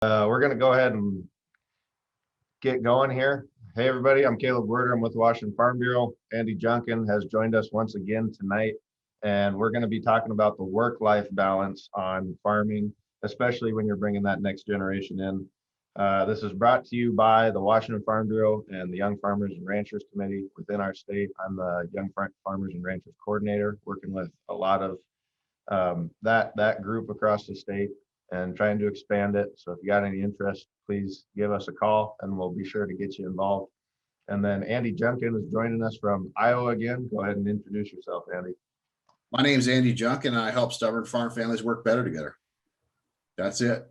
We're going to go ahead and get going here. Hey, everybody, I'm Caleb Gwerder. I'm with Washington Farm Bureau. Andy Junkin has joined us once again tonight, and we're going to be talking about the work-life balance on farming, especially when you're bringing that next generation in. This is brought to you by the Washington Farm Bureau and the Young Farmers and Ranchers Committee within our state. I'm the Young Farmers and Ranchers Coordinator, working with a lot of that group across the state and trying to expand it. So if you got any interest, please give us a call and we'll be sure to get you involved. And then Andy Junkin is joining us from Iowa again. Go ahead and introduce yourself, Andy. My name is Andy Junkin, and I help stubborn farm families work better together. That's it.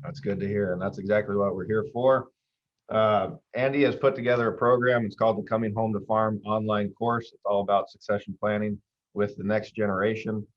That's good to hear. And that's exactly what we're here for. Andy has put together a program. It's called the Coming Home to Farm online course. It's all about succession planning with the next generation.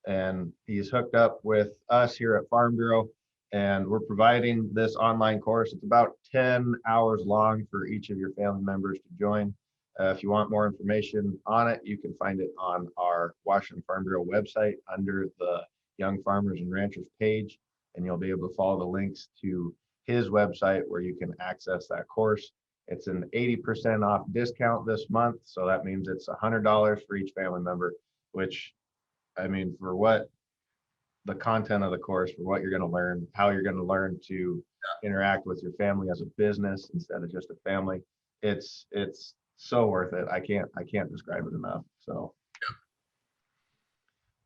And he's hooked up with us here at Farm Bureau, and we're providing this online course. It's about 10 hours long for each of your family members to join. If you want more information on it, you can find it on our Washington Farm Bureau website under the Young Farmers and Ranchers page, and you'll be able to follow the links to his website where you can access that course. It's an 80% off discount this month, so that means it's $100 for each family member, which, I mean, for what the content of the course, for what you're going to learn, how you're going to learn to interact with your family as a business instead of just a family, it's so worth it. I can't describe it enough. So,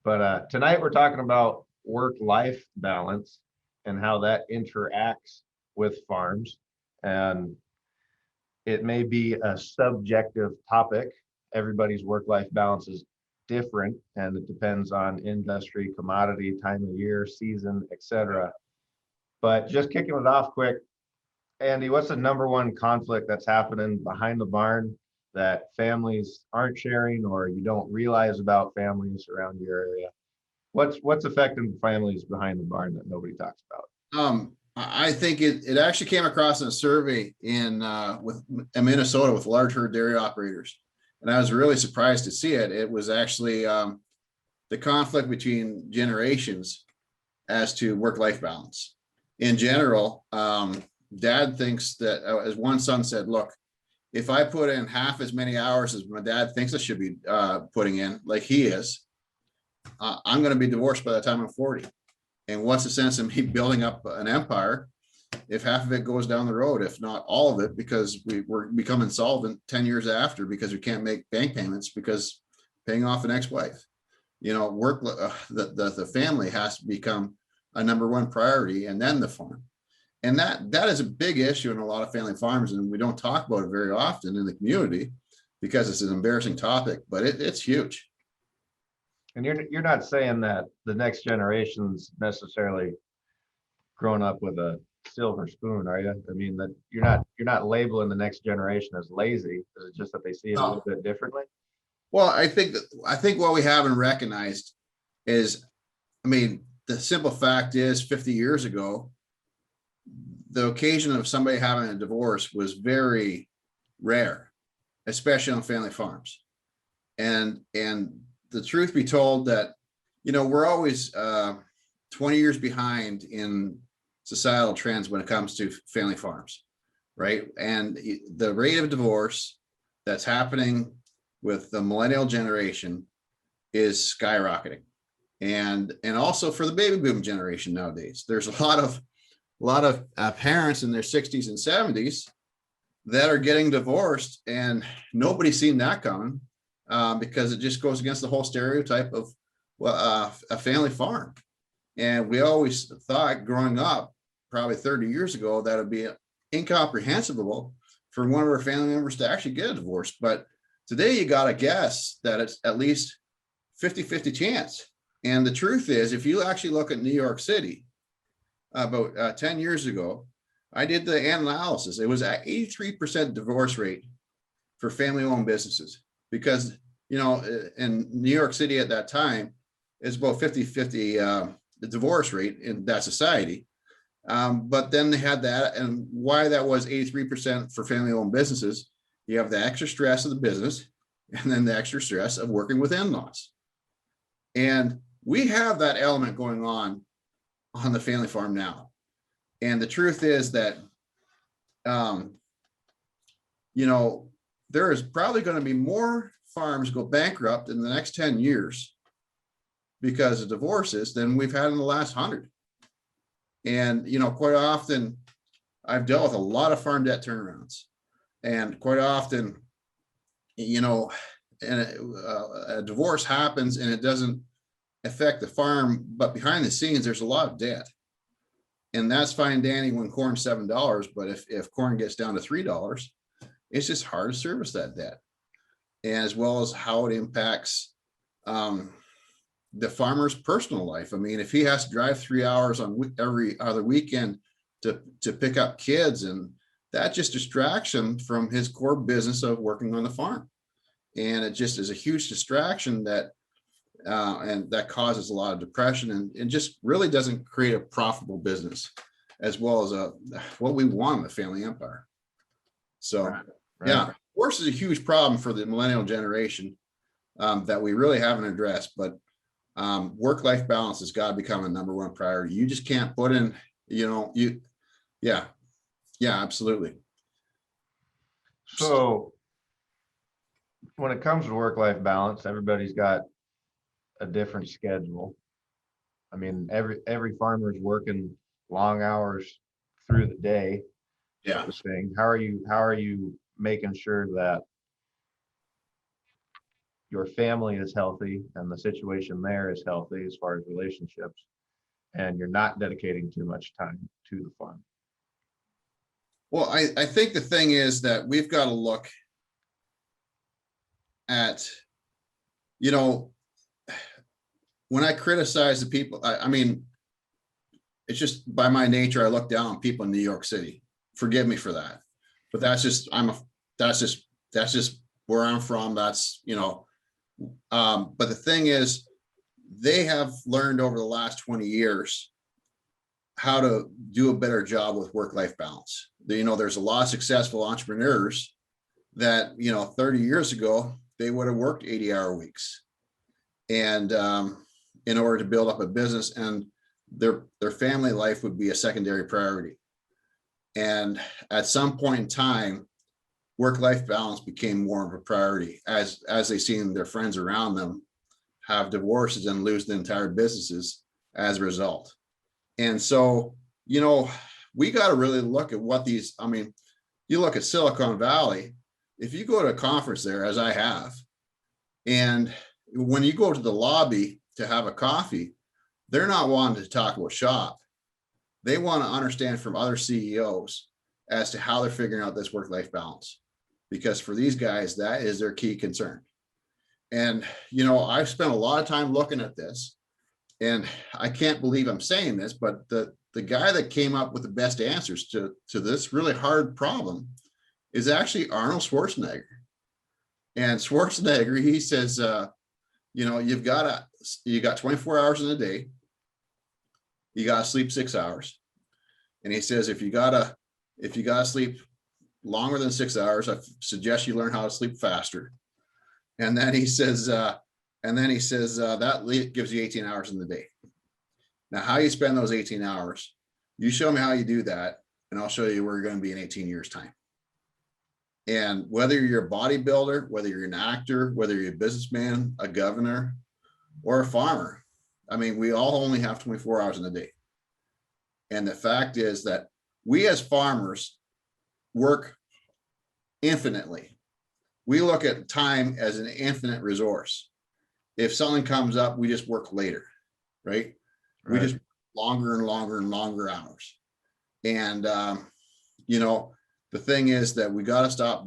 but tonight we're talking about work-life balance and how that interacts with farms. And it may be a subjective topic. Everybody's work-life balance is different, and it depends on industry, commodity, time of year, season, etc. But just kicking it off quick, Andy, what's the number one conflict that's happening behind the barn that families aren't sharing or you don't realize about families around your area? What's affecting families behind the barn that nobody talks about? I think it actually came across in a survey in Minnesota with large herd dairy operators. And I was really surprised to see it. It was actually the conflict between generations as to work-life balance. In general, dad thinks that, as one son said, look, if I put in half as many hours as my dad thinks I should be putting in, like he is, I'm going to be divorced by the time I'm 40. And what's the sense of me building up an empire if half of it goes down the road, if not all of it, because we're become insolvent 10 years after because we can't make bank payments because paying off an ex-wife, the family has to become a number one priority, and then the farm. And that is a big issue in a lot of family farms, and we don't talk about it very often in the community because it's an embarrassing topic, but it's huge. And you're not saying that the next generation's necessarily grown up with a silver spoon, are you? I mean, that you're not labeling the next generation as lazy. It's just that they see it a little bit differently. Well, I think what we haven't recognized is, I mean, the simple fact is 50 years ago, the occasion of somebody having a divorce was very rare, especially on family farms. And the truth be told that, we're always 20 years behind in societal trends when it comes to family farms, right? And the rate of divorce that's happening with the millennial generation is skyrocketing. And also for the baby boom generation nowadays, there's a lot of parents in their 60s and 70s that are getting divorced, and nobody's seen that coming because it just goes against the whole stereotype of a family farm. And we always thought growing up, probably 30 years ago, that would be incomprehensible for one of our family members to actually get a divorce. But today you got to guess that it's at least 50-50 chance. And the truth is, if you actually look at New York City, about 10 years ago, I did the analysis. It was at 83% divorce rate for family-owned businesses because, in New York City at that time, it's about 50-50 the divorce rate in that society. But then they had that, and why that was 83% for family-owned businesses, you have the extra stress of the business and then the extra stress of working with in-laws. And we have that element going on the family farm now. And the truth is that, you know, there is probably going to be more farms go bankrupt in the next 10 years because of divorces than we've had in the last 100. And, you know, quite often I've dealt with a lot of farm debt turnarounds, and quite often, you know, and a divorce happens and it doesn't affect the farm, but behind the scenes, there's a lot of debt. And that's fine, Danny, when corn's $7, but if corn gets down to $3, it's just hard to service that debt. And as well as how it impacts the farmer's personal life. I mean, if he has to drive 3 hours on every other weekend to pick up kids, and that just distracts him from his core business of working on the farm. And it just is a huge distraction that and that causes a lot of depression, and just really doesn't create a profitable business, as well as what we want in the family empire. So Right. yeah, divorce is a huge problem for the millennial generation that we really haven't addressed, but work-life balance has got to become a #1 priority. You just can't put in, you know, yeah, absolutely. So when it comes to work-life balance, everybody's got a different schedule. I mean, every farmer is working long hours through the day, Yeah. sort of thing. How are you making sure that your family is healthy and the situation there is healthy as far as relationships, and you're not dedicating too much time to the farm? Well, I think the thing is that we've got to look at, you know, when I criticize the people, I mean, it's just by my nature, I look down on people in New York City. Forgive me for that, but that's just where I'm from. That's, you know, but the thing is, they have learned over the last 20 years how to do a better job with work-life balance. You know, there's a lot of successful entrepreneurs that, you know, 30 years ago, they would have worked 80-hour weeks, and in order to build up a business, and their family life would be a secondary priority. And at some point in time, work-life balance became more of a priority as they seen their friends around them have divorces and lose the entire businesses as a result. And so, you know, we got to really look at what these, I mean, you look at Silicon Valley, if you go to a conference there, as I have, and when you go to the lobby to have a coffee, they're not wanting to talk about shop. They want to understand from other CEOs as to how they're figuring out this work-life balance, because for these guys, that is their key concern. And, you know, I've spent a lot of time looking at this, and I can't believe I'm saying this, but the guy that came up with the best answers to this really hard problem is actually Arnold Schwarzenegger. And Schwarzenegger, he says, you know, you got 24 hours in a day. You got to sleep 6 hours. And he says, if you gotta sleep longer than 6 hours, I suggest you learn how to sleep faster. And then he says, that gives you 18 hours in the day. Now, how you spend those 18 hours, you show me how you do that, and I'll show you where you're going to be in 18 years' time. And whether you're a bodybuilder, whether you're an actor, whether you're a businessman, a governor, or a farmer, I mean, we all only have 24 hours in a day. And the fact is that we as farmers work infinitely. We look at time as an infinite resource. If something comes up, we just work later, right? We just longer and longer and longer hours. And, you know, the thing is that we got to stop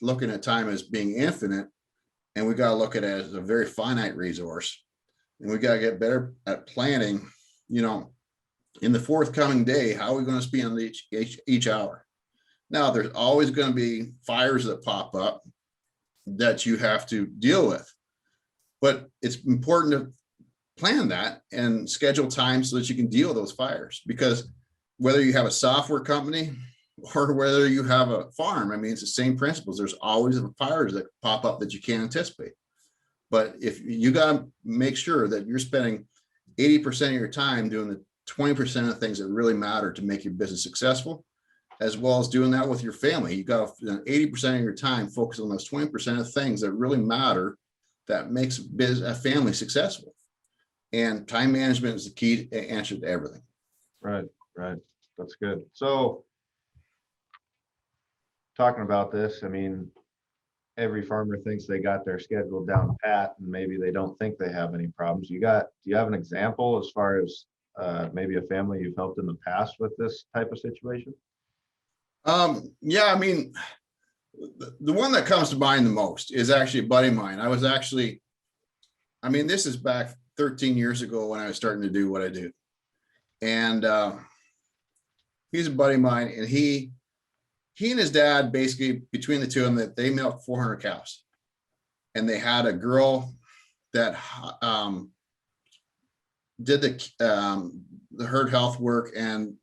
looking at time as being infinite, and we got to look at it as a very finite resource. And we got to get better at planning, you know, in the forthcoming day, how are we going to spend each hour? Now, there's always going to be fires that pop up that you have to deal with, but it's important to plan that and schedule time so that you can deal with those fires, because whether you have a software company or whether you have a farm, I mean, it's the same principles. There's always fires that pop up that you can't anticipate. But if you got to make sure that you're spending 80% of your time doing 20% of things that really matter to make your business successful, as well as doing that with your family. You got 80% of your time focused on those 20% of things that really matter, that makes a family successful. And time management is the key answer to everything. Right, right. That's good. So talking about this, I mean, every farmer thinks they got their schedule down pat, and maybe they don't think they have any problems. Do you have an example as far as maybe a family you've helped in the past with this type of situation? Yeah, I mean, the one that comes to mind the most is actually a buddy of mine. This is back 13 years ago when I was starting to do what I do. And he's a buddy of mine, and he and his dad, basically between the two of them, that they milked 400 cows. And they had a girl that did the herd health work and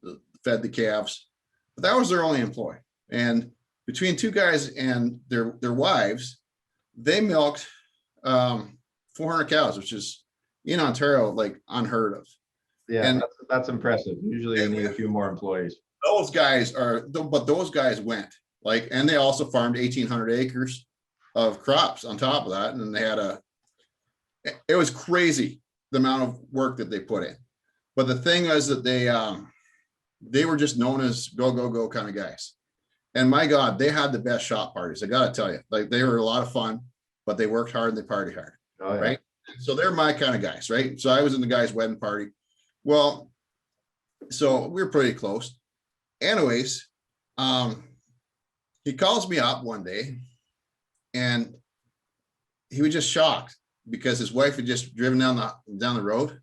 fed the calves, but that was their only employee. And between two guys and their wives, they milked 400 cows, which is in Ontario like unheard of. Yeah, and that's impressive. Usually you need a few more employees. Those guys went like, and they also farmed 1,800 acres of crops on top of that. And then it was crazy the amount of work that they put in. But the thing is that they were just known as go kind of guys. And my God, they had the best shop parties. I got to tell you, like, they were a lot of fun, but they worked hard and they partied hard. Oh, yeah. Right. So they're my kind of guys. Right. So I was in the guy's wedding party. Well, so we were pretty close. Anyways, he calls me up one day and he was just shocked because his wife had just driven down the road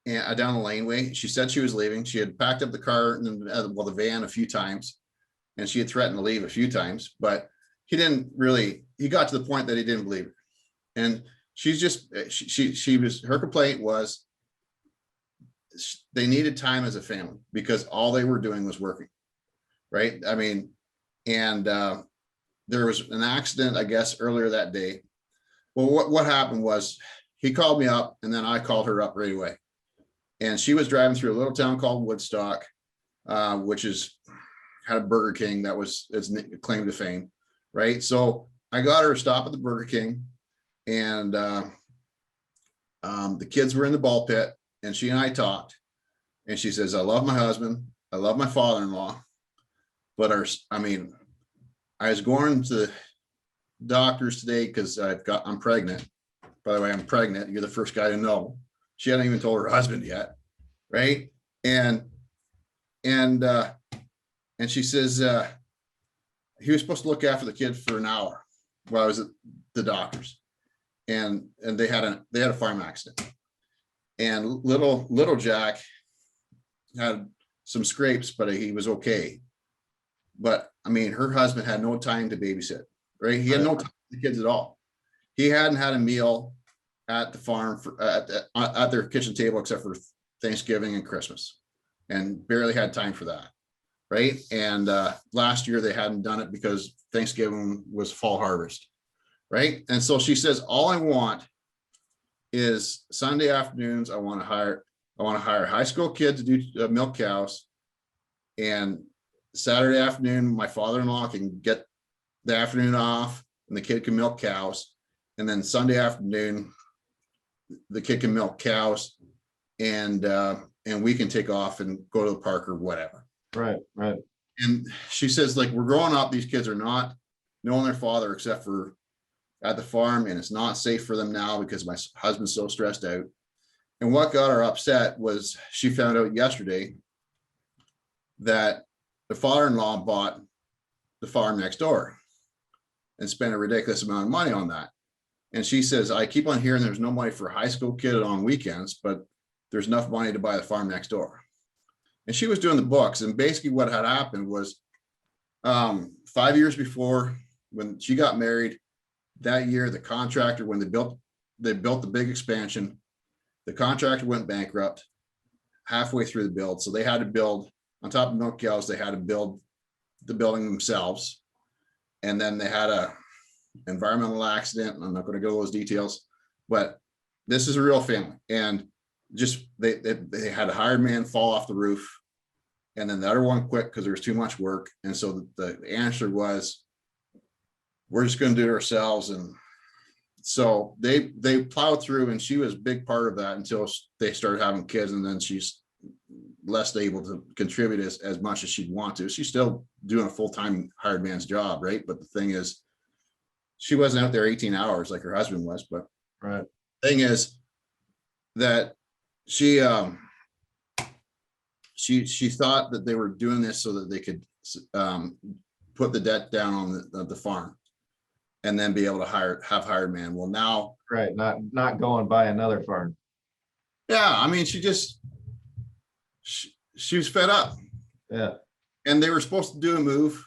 and down the laneway. She said she was leaving. She had packed up the car and the van a few times, and she had threatened to leave a few times, but he got to the point that he didn't believe her. And her complaint was they needed time as a family because all they were doing was working. Right. I mean, and there was an accident, I guess, earlier that day. Well, what happened was he called me up and then I called her up right away. And she was driving through a little town called Woodstock, which had a Burger King that was its claim to fame. Right. So I got her to stop at the Burger King, and the kids were in the ball pit, and she and I talked, and she says, I love my husband. I love my father-in-law, but I was going to the doctors today because I'm pregnant. By the way, I'm pregnant. You're the first guy to know. She hadn't even told her husband yet. Right. And she says, he was supposed to look after the kid for an hour while I was at the doctor's, and they had a farm accident, and little Jack had some scrapes, but he was okay. But I mean, her husband had no time to babysit, right? He had no time for the kids at all. He hadn't had a meal at the farm at their kitchen table except for Thanksgiving and Christmas, and barely had time for that. Right. And last year they hadn't done it because Thanksgiving was fall harvest. Right. And so she says, all I want is Sunday afternoons. I want to hire a high school kid to do milk cows. And Saturday afternoon, my father-in-law can get the afternoon off and the kid can milk cows. And then Sunday afternoon, the kid can milk cows, and we can take off and go to the park or whatever. Right. And she says, like, we're growing up, these kids are not knowing their father except for at the farm, and it's not safe for them now because my husband's so stressed out. And what got her upset was she found out yesterday that the father-in-law bought the farm next door and spent a ridiculous amount of money on that. And she says, I keep on hearing there's no money for a high school kid on weekends, but there's enough money to buy the farm next door. And she was doing the books. And basically what had happened was 5 years before, when she got married, that year, the contractor, when they built the big expansion, the contractor went bankrupt halfway through the build. So they had to build, on top of milk cows, they had to build the building themselves. And then they had a environmental accident. I'm not going to go into those details, but this is a real family. And just they had a hired man fall off the roof, and then the other one quit because there was too much work. And so the answer was, we're just going to do it ourselves. And so they plowed through, and she was a big part of that until they started having kids, and then she's less able to contribute as much as she'd want to. She's still doing a full-time hired man's job, right? But the thing is, she wasn't out there 18 hours like her husband was. But Right. thing is that she thought that they were doing this so that they could put the debt down on the farm, and then be able to have hired man. Well, now, Right. Not go and buy another farm. yeah, I mean, she was fed up. Yeah. And they were supposed to do a move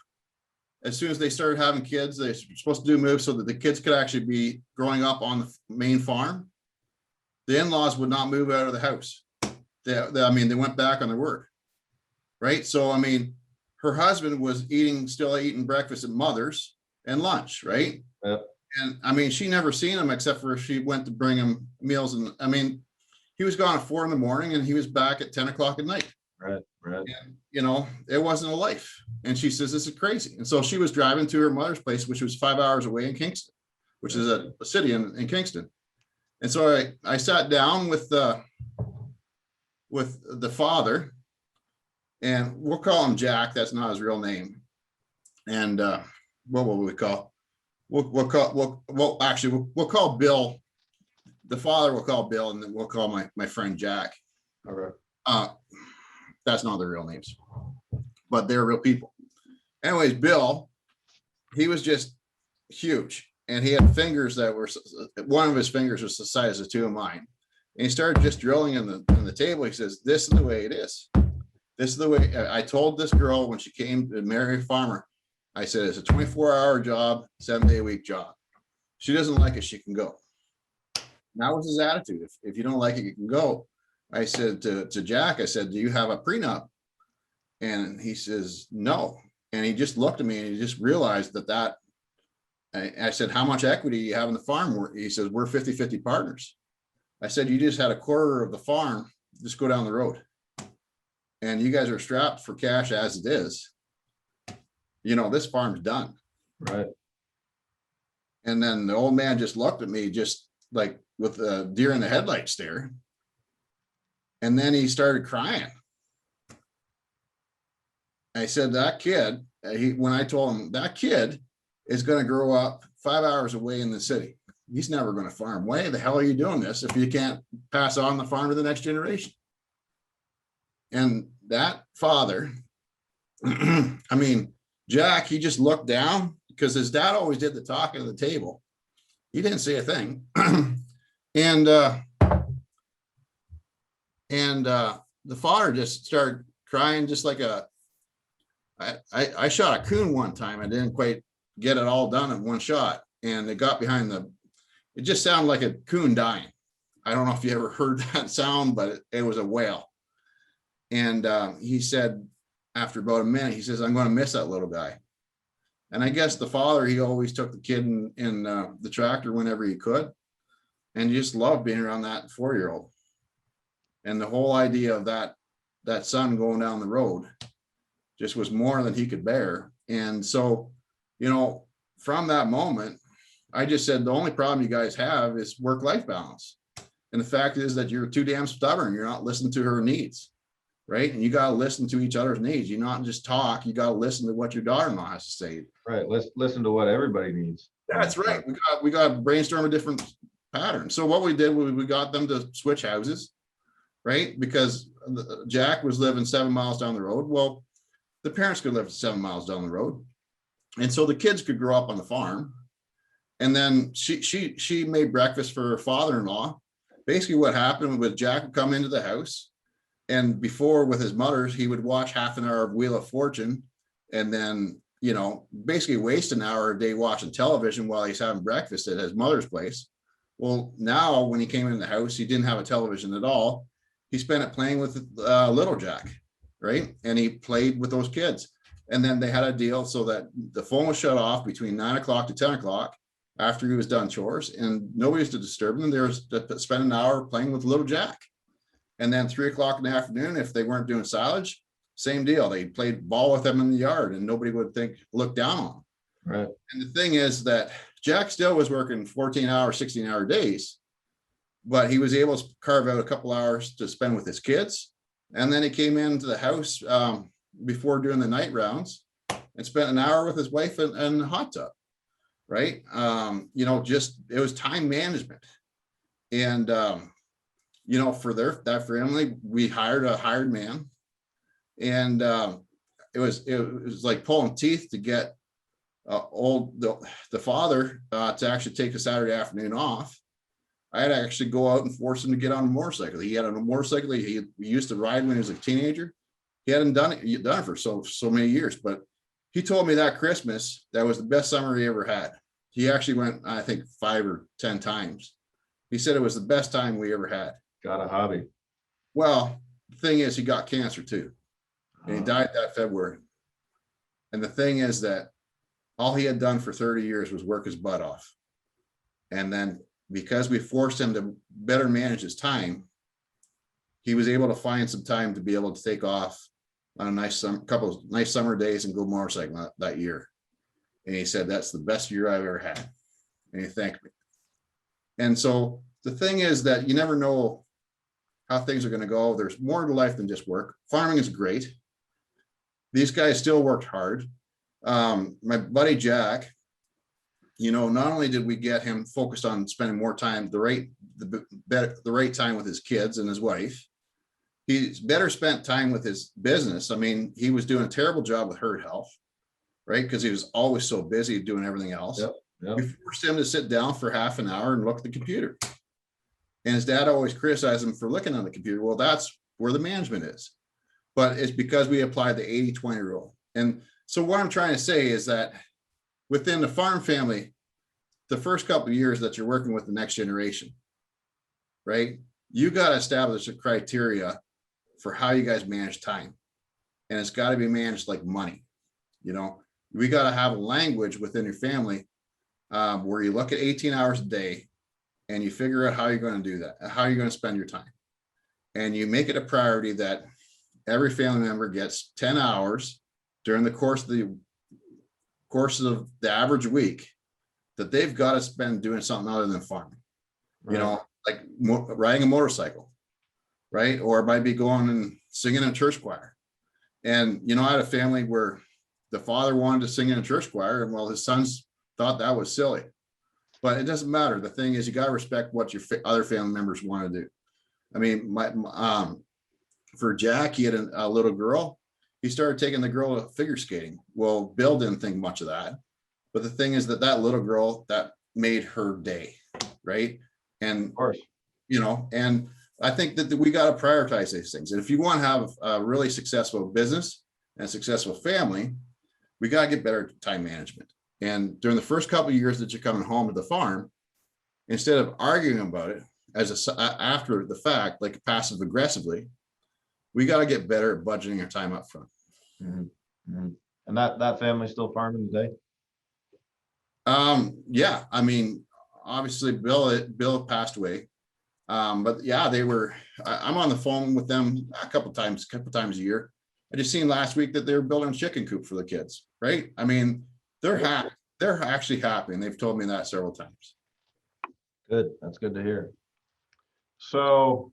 as soon as they started having kids. They were supposed to do a move so that the kids could actually be growing up on the main farm. The in-laws would not move out of the house. They went back on their word, right? So, I mean, her husband was still eating breakfast at Mother's and lunch, right? Yep. And I mean, she never seen him except for she went to bring him meals. And I mean, he was gone at 4 a.m. and he was back at 10 o'clock at night. Right. And, it wasn't a life. And she says, this is crazy. And so she was driving to her mother's place, which was 5 hours away in Kingston, which is a city in Kingston. And so I sat down with the father, and we'll call him Jack. That's not his real name. And what will we call? We'll call Bill. The father we'll call Bill, and then we'll call my friend Jack. Okay. That's not their real names, but they're real people. Anyways, Bill, he was just huge, and he had fingers that were, one of his fingers was the size of 2 of mine. And he started just drilling in the table. He says, this is the way it is. This is the way. I told this girl when she came to marry a farmer, I said, it's a 24-hour job, 7-day-a-week job. She doesn't like it, she can go. That was his attitude. If you don't like it, you can go. I said to Jack, I said, do you have a prenup? And he says, no. And he just looked at me, and he just realized that I said, how much equity do you have in the farm? He says, we're 50-50 partners. I said, you just had a quarter of the farm, just go down the road. And you guys are strapped for cash as it is. This farm's done. Right. And then the old man just looked at me just like with a deer in the headlight stare. And then he started crying. I said, that kid, when I told him that kid is going to grow up 5 hours away in the city. He's never going to farm. Why the hell are you doing this if you can't pass on the farm to the next generation? And that father, I mean, Jack, he just looked down because his dad always did the talking at the table. He didn't say a thing. And the father just started crying, just like I shot a coon one time. I didn't quite get it all done in one shot. And it got behind it just sounded like a coon dying. I don't know if you ever heard that sound, but it was a wail. And he said, after about a minute, he says, I'm going to miss that little guy. And I guess the father, he always took the kid in the tractor whenever he could. And he just loved being around that 4-year-old. And the whole idea of that son going down the road just was more than he could bear. And so, from that moment, I just said, the only problem you guys have is work-life balance. And the fact is that you're too damn stubborn. You're not listening to her needs, right? And you got to listen to each other's needs. You not just talk, you got to listen to what your daughter-in-law has to say. Right. Let's listen to what everybody needs. That's right. We got to brainstorm a different pattern. So what we did was we got them to switch houses, right? Because Jack was living 7 miles down the road. Well, the parents could live 7 miles down the road. And so the kids could grow up on the farm. And then she made breakfast for her father-in-law. Basically what happened was Jack would come into the house, and before with his mother's, he would watch half an hour of Wheel of Fortune, and then, basically waste an hour a day watching television while he's having breakfast at his mother's place. Well, now when he came in the house, he didn't have a television at all. He spent it playing with little Jack, right? And he played with those kids. And then they had a deal so that the phone was shut off between 9 o'clock to 10 o'clock after he was done chores, and nobody was to disturb him. They were to spend an hour playing with little Jack. And then 3 o'clock in the afternoon, if they weren't doing silage, same deal. They played ball with them in the yard and nobody would look down on them. Right. And the thing is that Jack still was working 14-hour, 16-hour days, but he was able to carve out a couple hours to spend with his kids. And then he came into the house before doing the night rounds and spent an hour with his wife in the hot tub. Right. Just, it was time management. And, for that family, we hired a hired man, and it was like pulling teeth to get the father to actually take a Saturday afternoon off. I had to actually go out and force him to get on a motorcycle. He had a motorcycle he used to ride when he was a teenager. He hadn't done it for so many years, but he told me that Christmas that was the best summer he ever had. He actually went, I think, 5 or 10 times. He said it was the best time we ever had. Got a hobby. Well, the thing is, he got cancer too, and he died that February. And the thing is that all he had done for 30 years was work his butt off. And then because we forced him to better manage his time, he was able to find some time to be able to take off on a couple of nice summer days and go motorcycling that year. And he said, that's the best year I've ever had. And he thanked me. And so the thing is that you never know how things are going to go. There's more to life than just work. Farming is great. These guys still worked hard. My buddy Jack, not only did we get him focused on spending more time, the right time with his kids and his wife, he's better spent time with his business. I mean, he was doing a terrible job with herd health, right? Because he was always so busy doing everything else. Yep. We forced him to sit down for half an hour and look at the computer. And his dad always criticized him for looking on the computer. Well, that's where the management is. But it's because we applied the 80-20 rule. And so what I'm trying to say is that within the farm family, the first couple of years that you're working with the next generation, right? You got to establish a criteria for how you guys manage time. And it's got to be managed like money. We got to have a language within your family where you look at 18 hours a day and you figure out how you're going to do that, how you're going to spend your time. And you make it a priority that every family member gets 10 hours during the course of the average week that they've got to spend doing something other than farming, Right. like riding a motorcycle, right? Or it might be going and singing in a church choir. And, I had a family where the father wanted to sing in a church choir, and well, his sons thought that was silly. But it doesn't matter. The thing is, you got to respect what your other family members want to do. I mean, for Jack, he had a little girl. He started taking the girl to figure skating. Well, Bill didn't think much of that. But the thing is that little girl, that made her day, right? And, Of course. and I think that we got to prioritize these things. And if you want to have a really successful business and a successful family, we got to get better at time management. And during the first couple of years that you're coming home to the farm, instead of arguing about it after the fact, like passive aggressively, we got to get better at budgeting our time up front. Mm-hmm. Mm-hmm. And that family's still farming today? Yeah, I mean, obviously Bill passed away. But yeah, I'm on the phone with them a couple times a year. I just seen last week that they were building a chicken coop for the kids, right? I mean, they're happy. They're actually happy, and they've told me that several times. Good. That's good to hear. So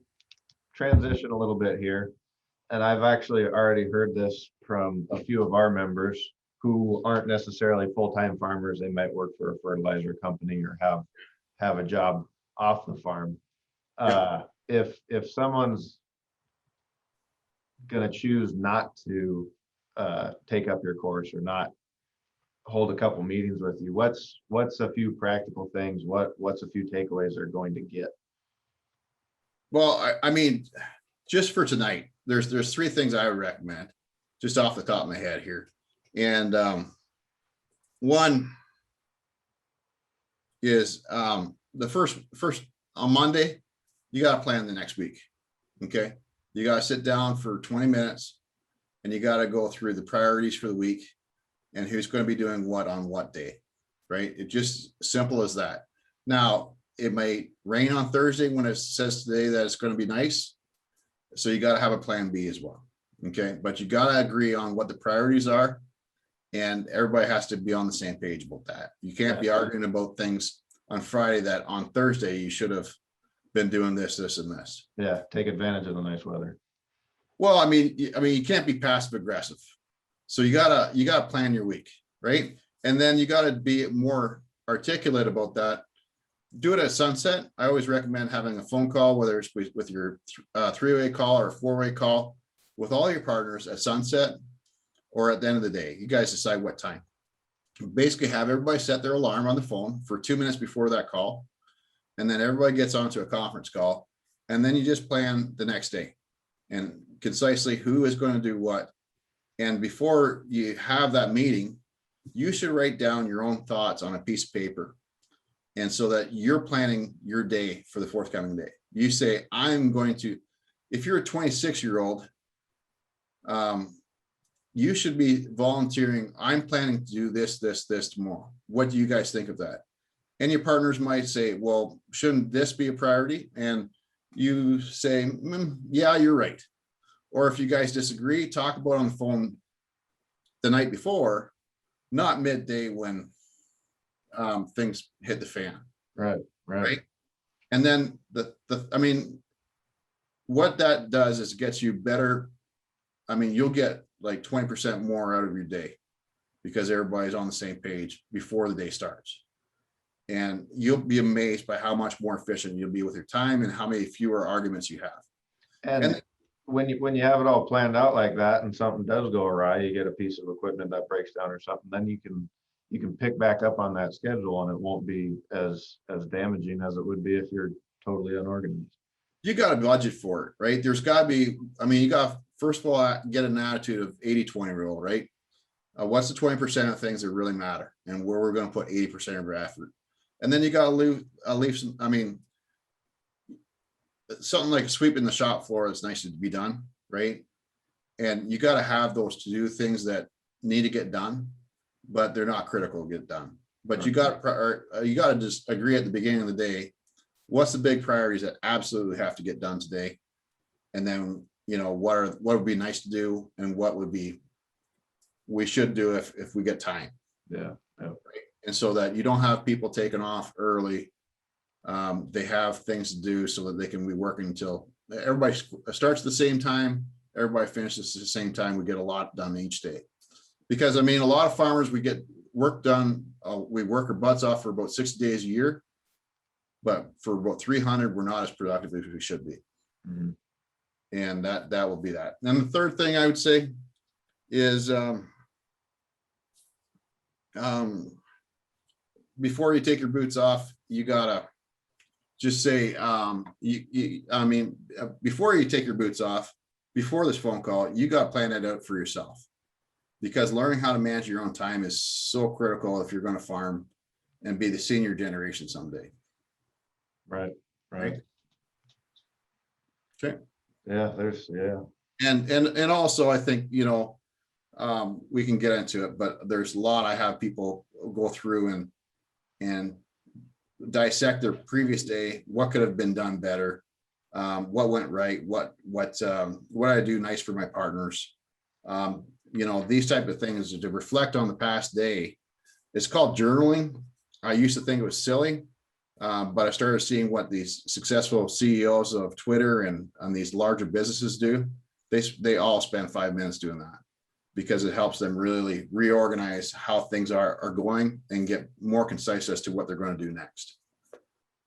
transition a little bit here. And I've actually already heard this from a few of our members who aren't necessarily full-time farmers. They might work for a fertilizer company or have a job off the farm. If someone's going to choose not to take up your course or not hold a couple meetings with you, what's a few practical things? What's a few takeaways they're going to get? Well, I mean, just for tonight, there's 3 things I would recommend just off the top of my head here. And one is the first on Monday, you got to plan the next week. Okay. You got to sit down for 20 minutes and you got to go through the priorities for the week and who's going to be doing what on what day, right? It's just simple as that. Now, it may rain on Thursday when it says today that it's going to be nice. So you got to have a plan B as well. Okay. But you got to agree on what the priorities are. And everybody has to be on the same page about that. You can't be arguing about things on Friday that on Thursday you should have been doing this, this, and this. Yeah, take advantage of the nice weather. Well, I mean, you can't be passive aggressive. So you gotta plan your week, right? And then you gotta be more articulate about that. Do it at sunset. I always recommend having a phone call, whether it's with your three-way call or four-way call with all your partners at sunset or at the end of the day. You guys decide what time. Basically have everybody set their alarm on the phone for 2 minutes before that call. And then everybody gets onto a conference call. And then you just plan the next day and concisely who is going to do what. And before you have that meeting, you should write down your own thoughts on a piece of paper. And so that you're planning your day for the forthcoming day. You say, I'm going to, if you're a 26-year-old, you should be volunteering. I'm planning to do this, this, this tomorrow. What do you guys think of that? And your partners might say, well, shouldn't this be a priority? And you say, yeah, you're right. Or if you guys disagree, talk about it on the phone the night before, not midday when things hit the fan. Right. And then I mean, what that does is it gets you better. I mean, you'll get like 20% more out of your day because everybody's on the same page before the day starts. And you'll be amazed by how much more efficient you'll be with your time and how many fewer arguments you have. And when you have it all planned out like that and something does go awry, you get a piece of equipment that breaks down or something, then you can pick back up on that schedule and it won't be as damaging as it would be if you're totally unorganized. You got to budget for it, right? There's got to be, I mean, you got to, first of all, get an attitude of 80-20 rule, right? What's the 20% of things that really matter and where we're going to put 80% of our effort. And then you got to leave some, I mean, something like sweeping the shop floor is nice to be done, right? And you got to have those to do things that need to get done, but they're not critical to get done. But you got to just agree at the beginning of the day, what's the big priorities that absolutely have to get done today? And then, you know, what would be nice to do and what would be, we should do if we get time. Yeah. Right? And so that you don't have people taking off early. They have things to do so that they can be working until everybody starts at the same time. Everybody finishes at the same time. We get a lot done each day. Because I mean, a lot of farmers, we get work done. We work our butts off for about 60 days a year. But for about 300, we're not as productive as we should be. Mm-hmm. And that will be that. And the third thing I would say is before you take your boots off, you gotta just say, I mean, before you take your boots off, before this phone call, you got to plan that out for yourself, because learning how to manage your own time is so critical if you're going to farm and be the senior generation someday. Right. Okay. Yeah. And also I think, you know, we can get into it, but there's a lot I have people go through and dissect their previous day. What could have been done better? What went right? What I do nice for my partners? You know, these type of things to reflect on the past day. It's called journaling. I used to think it was silly, but I started seeing what these successful CEOs of Twitter and these larger businesses do. They all spend 5 minutes doing that, because it helps them really reorganize how things are going and get more concise as to what they're going to do next.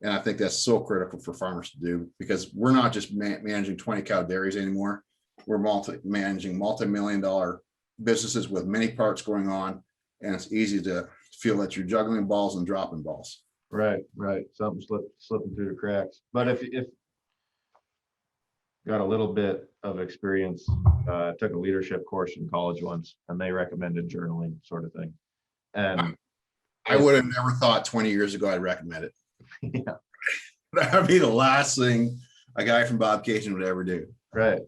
And I think that's so critical for farmers to do, because we're not just managing 20 cow dairies anymore. We're managing multi-million-dollar businesses with many parts going on. And it's easy to feel that you're juggling balls and dropping balls. Right. Something slipping through the cracks. But if got a little bit of experience, took a leadership course in college once, and they recommended journaling, sort of thing. And I would have never thought 20 years ago I'd recommend it. Yeah. That'd be the last thing a guy from Bob Cation would ever do. Right.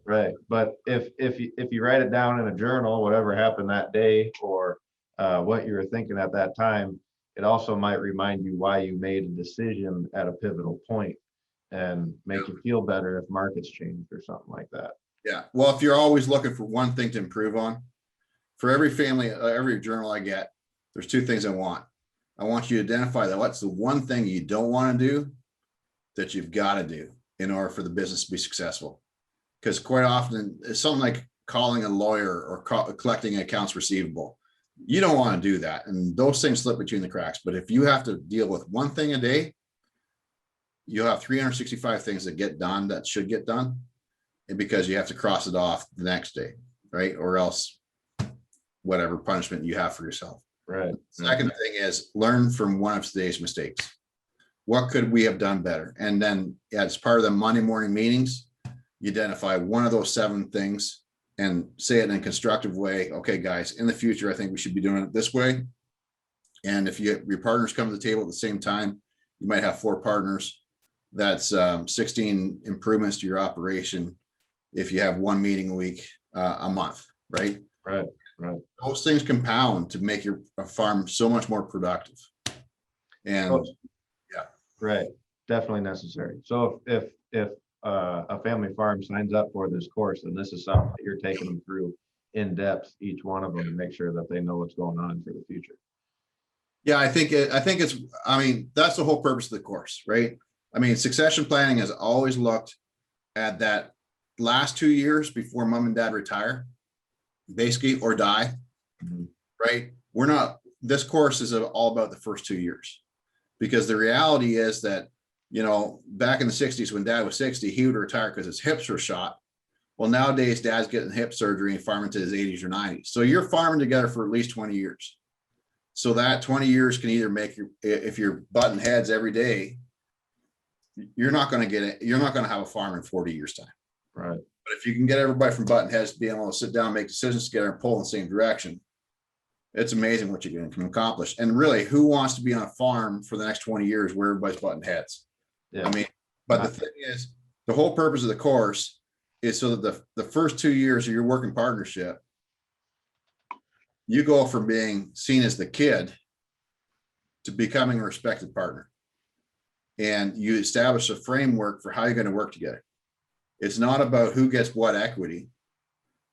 But if you write it down in a journal, whatever happened that day, or what you were thinking at that time, it also might remind you why you made a decision at a pivotal point. and make you feel better if markets change or something like that. Yeah. Well, if you're always looking for one thing to improve on, for every family, every journal I get, there's two things I want. I want you to identify that what's the one thing you don't want to do that you've got to do in order for the business to be successful. Because quite often it's something like calling a lawyer or collecting accounts receivable. You don't want to do that. And those things slip between the cracks. But if you have to deal with one thing a day, you'll have 365 things that get done that should get done. And because you have to cross it off the next day, right? Or else whatever punishment you have for yourself. Right. Second thing is learn from one of today's mistakes. What could we have done better? And then as part of the Monday morning meetings, you identify one of those 7 things and say it in a constructive way. Okay, guys, in the future, I think we should be doing it this way. And if your partners come to the table at the same time, you might have 4 partners. That's 16 improvements to your operation if you have 1 meeting a week, a month, right? Right. Those things compound to make your farm so much more productive. And right, definitely necessary. So if a family farm signs up for this course, and this is something that you're taking them through in depth, each one of them, to make sure that they know what's going on for the future. Yeah, I think it's, I mean, that's the whole purpose of the course, right? I mean, succession planning has always looked at that last 2 years before mom and dad retire, basically, or die, right? This course is all about the first 2 years, because the reality is that, you know, back in the 60s when dad was 60, he would retire because his hips were shot. Well, nowadays dad's getting hip surgery and farming to his 80s or 90s. So you're farming together for at least 20 years. So that 20 years can either make you, if you're butting heads every day, you're not going to get it. You're not going to have a farm in 40 years time. Right. But if you can get everybody from button heads to being able to sit down, make decisions together and pull in the same direction, it's amazing what you can accomplish. And really, who wants to be on a farm for the next 20 years where everybody's butting heads? Yeah. I mean, but the thing is, the whole purpose of the course is so that the first 2 years of your working partnership, you go from being seen as the kid to becoming a respected partner. And you establish a framework for how you're going to work together. It's not about who gets what equity,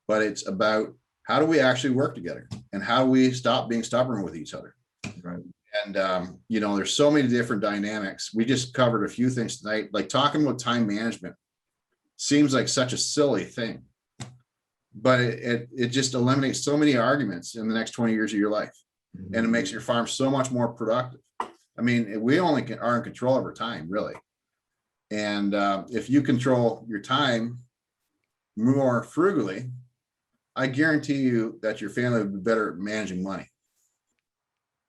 but it's about how do we actually work together and how do we stop being stubborn with each other. Right. And, you know, there's so many different dynamics. We just covered a few things tonight, like talking about time management seems like such a silly thing, but it just eliminates so many arguments in the next 20 years of your life. Mm-hmm. And it makes your farm so much more productive. I mean, we only are in control of our time, really. And if you control your time more frugally, I guarantee you that your family would be better at managing money.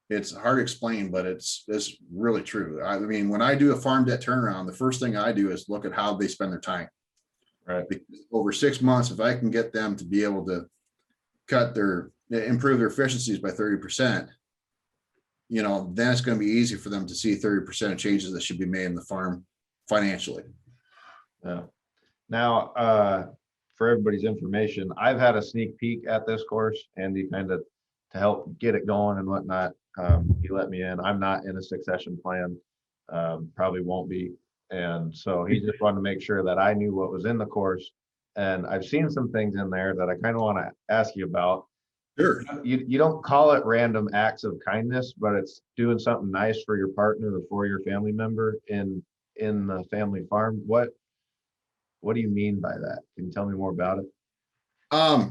It's hard to explain, but it's really true. I mean, when I do a farm debt turnaround, the first thing I do is look at how they spend their time. Right. Because over 6 months, if I can get them to be able to improve their efficiencies by 30%, you know, then it's going to be easy for them to see 30% of changes that should be made in the farm financially. Yeah. Now, for everybody's information, I've had a sneak peek at this course, Andy, kind of to help get it going and whatnot. He let me in. I'm not in a succession plan, probably won't be. And so he just wanted to make sure that I knew what was in the course. And I've seen some things in there that I kind of want to ask you about. Sure. You don't call it random acts of kindness, but it's doing something nice for your partner or for your family member in the family farm. What do you mean by that? Can you tell me more about it? I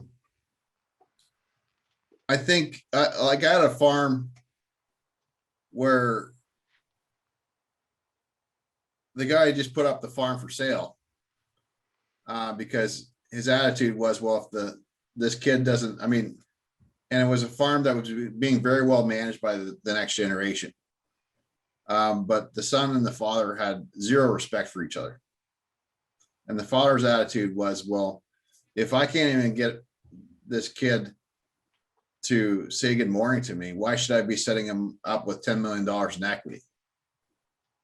think like I had a farm where the guy just put up the farm for sale because his attitude was, well, if this kid doesn't, I mean, and it was a farm that was being very well managed by the next generation. But the son and the father had zero respect for each other. And the father's attitude was, well, if I can't even get this kid to say good morning to me, why should I be setting him up with $10 million in equity?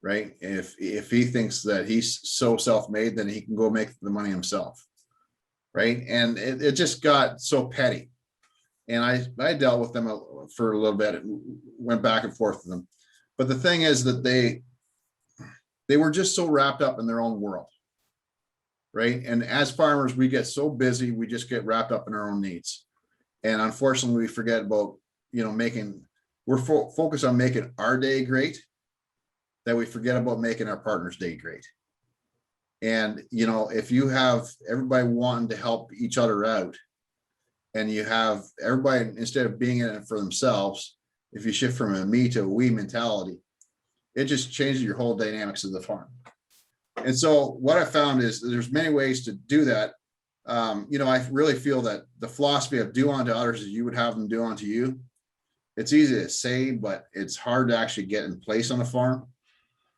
Right? If he thinks that he's so self-made, then he can go make the money himself. Right? And it just got so petty. And I dealt with them for a little bit, went back and forth with them. But the thing is that they were just so wrapped up in their own world. Right. And as farmers, we get so busy, we just get wrapped up in our own needs. And unfortunately, we forget about, we're focused on making our day great, that we forget about making our partner's day great. And, if you have everybody wanting to help each other out, and you have everybody, instead of being in it for themselves, if you shift from a me to a we mentality, it just changes your whole dynamics of the farm. And so what I found is there's many ways to do that. I really feel that the philosophy of do unto others as you would have them do unto you. It's easy to say, but it's hard to actually get in place on a farm.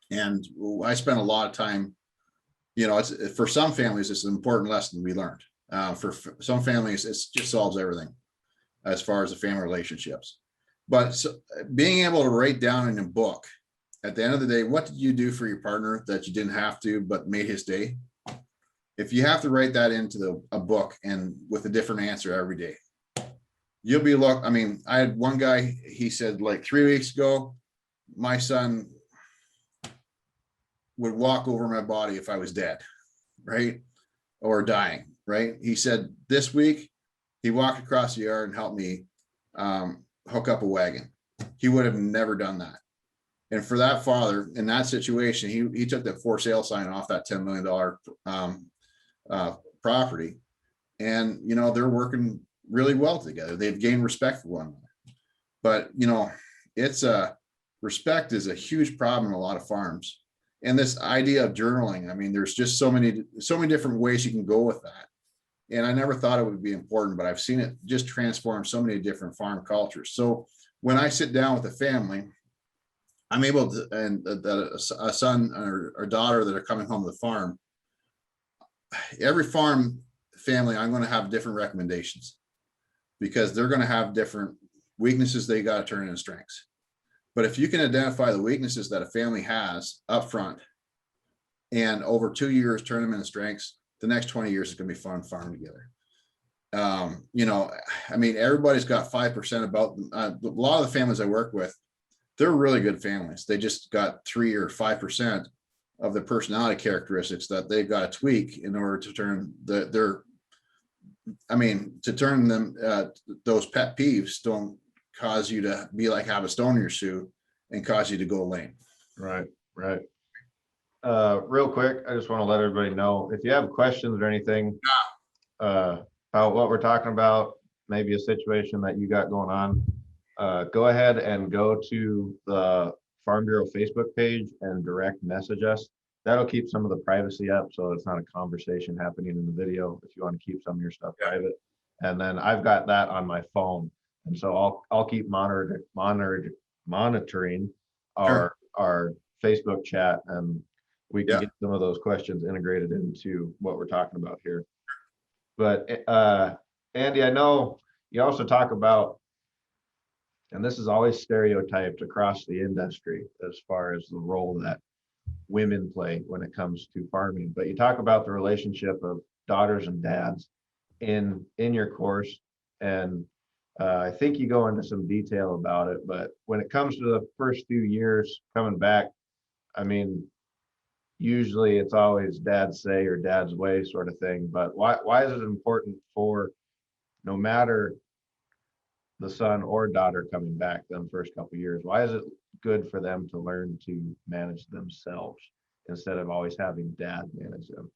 And I spent a lot of time, it's for some families, it's an important lesson we learned. For some families, it just solves everything as far as the family relationships. But being able to write down in a book, at the end of the day, what did you do for your partner that you didn't have to, but made his day? If you have to write that into a book and with a different answer every day, you'll be I had one guy, he said like 3 weeks ago, my son would walk over my body if I was dead, right? Or dying, right? He said this week, he walked across the yard and helped me hook up a wagon. He would have never done that. And for that father in that situation, he took that for sale sign off that $10 million property. And, they're working really well together. They've gained respect for one another. But, it's respect is a huge problem in a lot of farms. And this idea of journaling, there's just so many different ways you can go with that. And I never thought it would be important, but I've seen it just transform so many different farm cultures. So when I sit down with a family, I'm able to, and a son or daughter that are coming home to the farm, every farm family, I'm going to have different recommendations because they're going to have different weaknesses they got to turn into strengths. But if you can identify the weaknesses that a family has up front and over 2 years turn them into strengths, the next 20 years is going to be fun farming together. Everybody's got 5% about them. A lot of the families I work with, they're really good families. They just got 3 or 5% of the personality characteristics that they've got to tweak in order to turn turn them, those pet peeves don't cause you to be like, have a stone in your shoe and cause you to go lame. Right. Real quick, I just want to let everybody know, if you have questions or anything about what we're talking about, maybe a situation that you got going on, go ahead and go to the Farm Bureau Facebook page and direct message us. That'll keep some of the privacy up, so it's not a conversation happening in the video if you want to keep some of your stuff private. And then I've got that on my phone, and so I'll keep monitoring our Facebook chat, and we can get some of those questions integrated into what we're talking about here. But Andy, I know you also talk about, and this is always stereotyped across the industry as far as the role that women play when it comes to farming, but you talk about the relationship of daughters and dads in your course, and I think you go into some detail about it. But when it comes to the first few years coming back, usually it's always dad's say or dad's way sort of thing. But why is it important for, no matter the son or daughter coming back them first couple of years, why is it good for them to learn to manage themselves instead of always having dad manage them?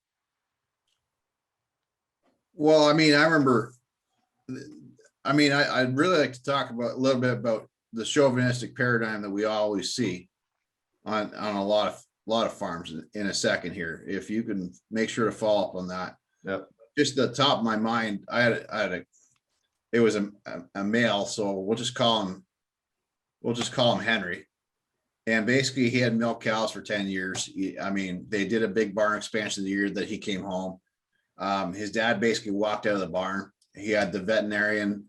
Well, I remember, I'd really like to talk about a little bit about the chauvinistic paradigm that we always see on a lot of farms in a second here. If you can make sure to follow up on that. Yep. Just the top of my mind, it was a male, so we'll just call him Henry. And basically he had milk cows for 10 years. They did a big barn expansion the year that he came home. His dad basically walked out of the barn. He had the veterinarian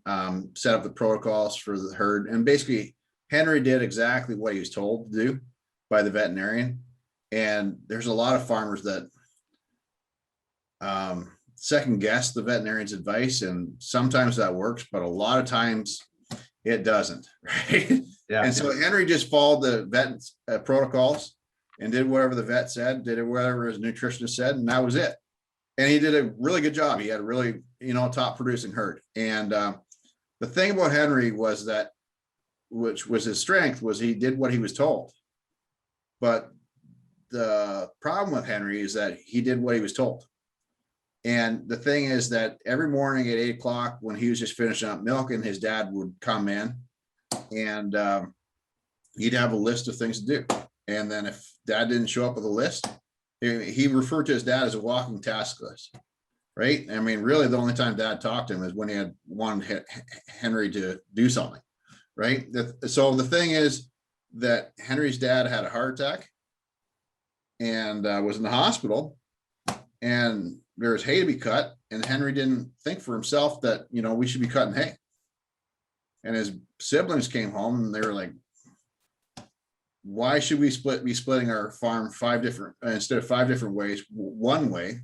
set up the protocols for the herd. And basically Henry did exactly what he was told to do by the veterinarian. And there's a lot of farmers that second guess the veterinarian's advice, and sometimes that works, but a lot of times it doesn't, right? Yeah. And so Henry just followed the vet protocols, and did whatever the vet said, did whatever his nutritionist said, and that was it. And he did a really good job. He had a really, top producing herd. And the thing about Henry was that, which was his strength, was he did what he was told. But the problem with Henry is that he did what he was told. And the thing is that every morning at 8 o'clock, when he was just finishing up milking, his dad would come in and he'd have a list of things to do. And then if dad didn't show up with a list, he referred to his dad as a walking task list, right? I mean, really the only time dad talked to him is when he had wanted Henry to do something, right? So the thing is that Henry's dad had a heart attack and was in the hospital, and there was hay to be cut, and Henry didn't think for himself that, we should be cutting hay. And his siblings came home and they were like, why should we be splitting our farm instead of 5 different ways, one way,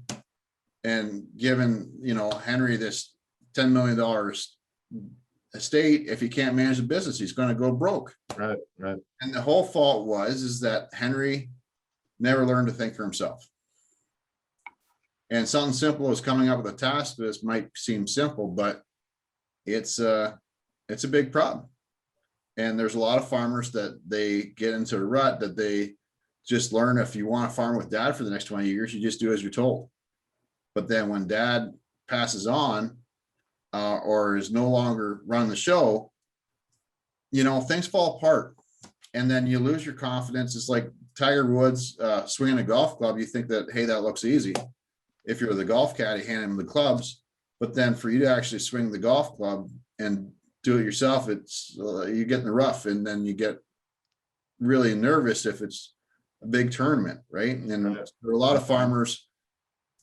and giving, Henry this $10 million estate? If he can't manage the business, he's going to go broke. Right. And the whole fault is that Henry never learned to think for himself. And something simple as coming up with a task list might seem simple, but it's a big problem. And there's a lot of farmers that they get into a rut that they just learn, if you want to farm with dad for the next 20 years, you just do as you're told. But then when dad passes on or is no longer running the show, things fall apart. And then you lose your confidence. It's like Tiger Woods swinging a golf club. You think that, hey, that looks easy. If you're the golf caddy, hand him the clubs. But then for you to actually swing the golf club and do it yourself, it's you get in the rough, and then you get really nervous if it's a big tournament, right? And there are a lot of farmers,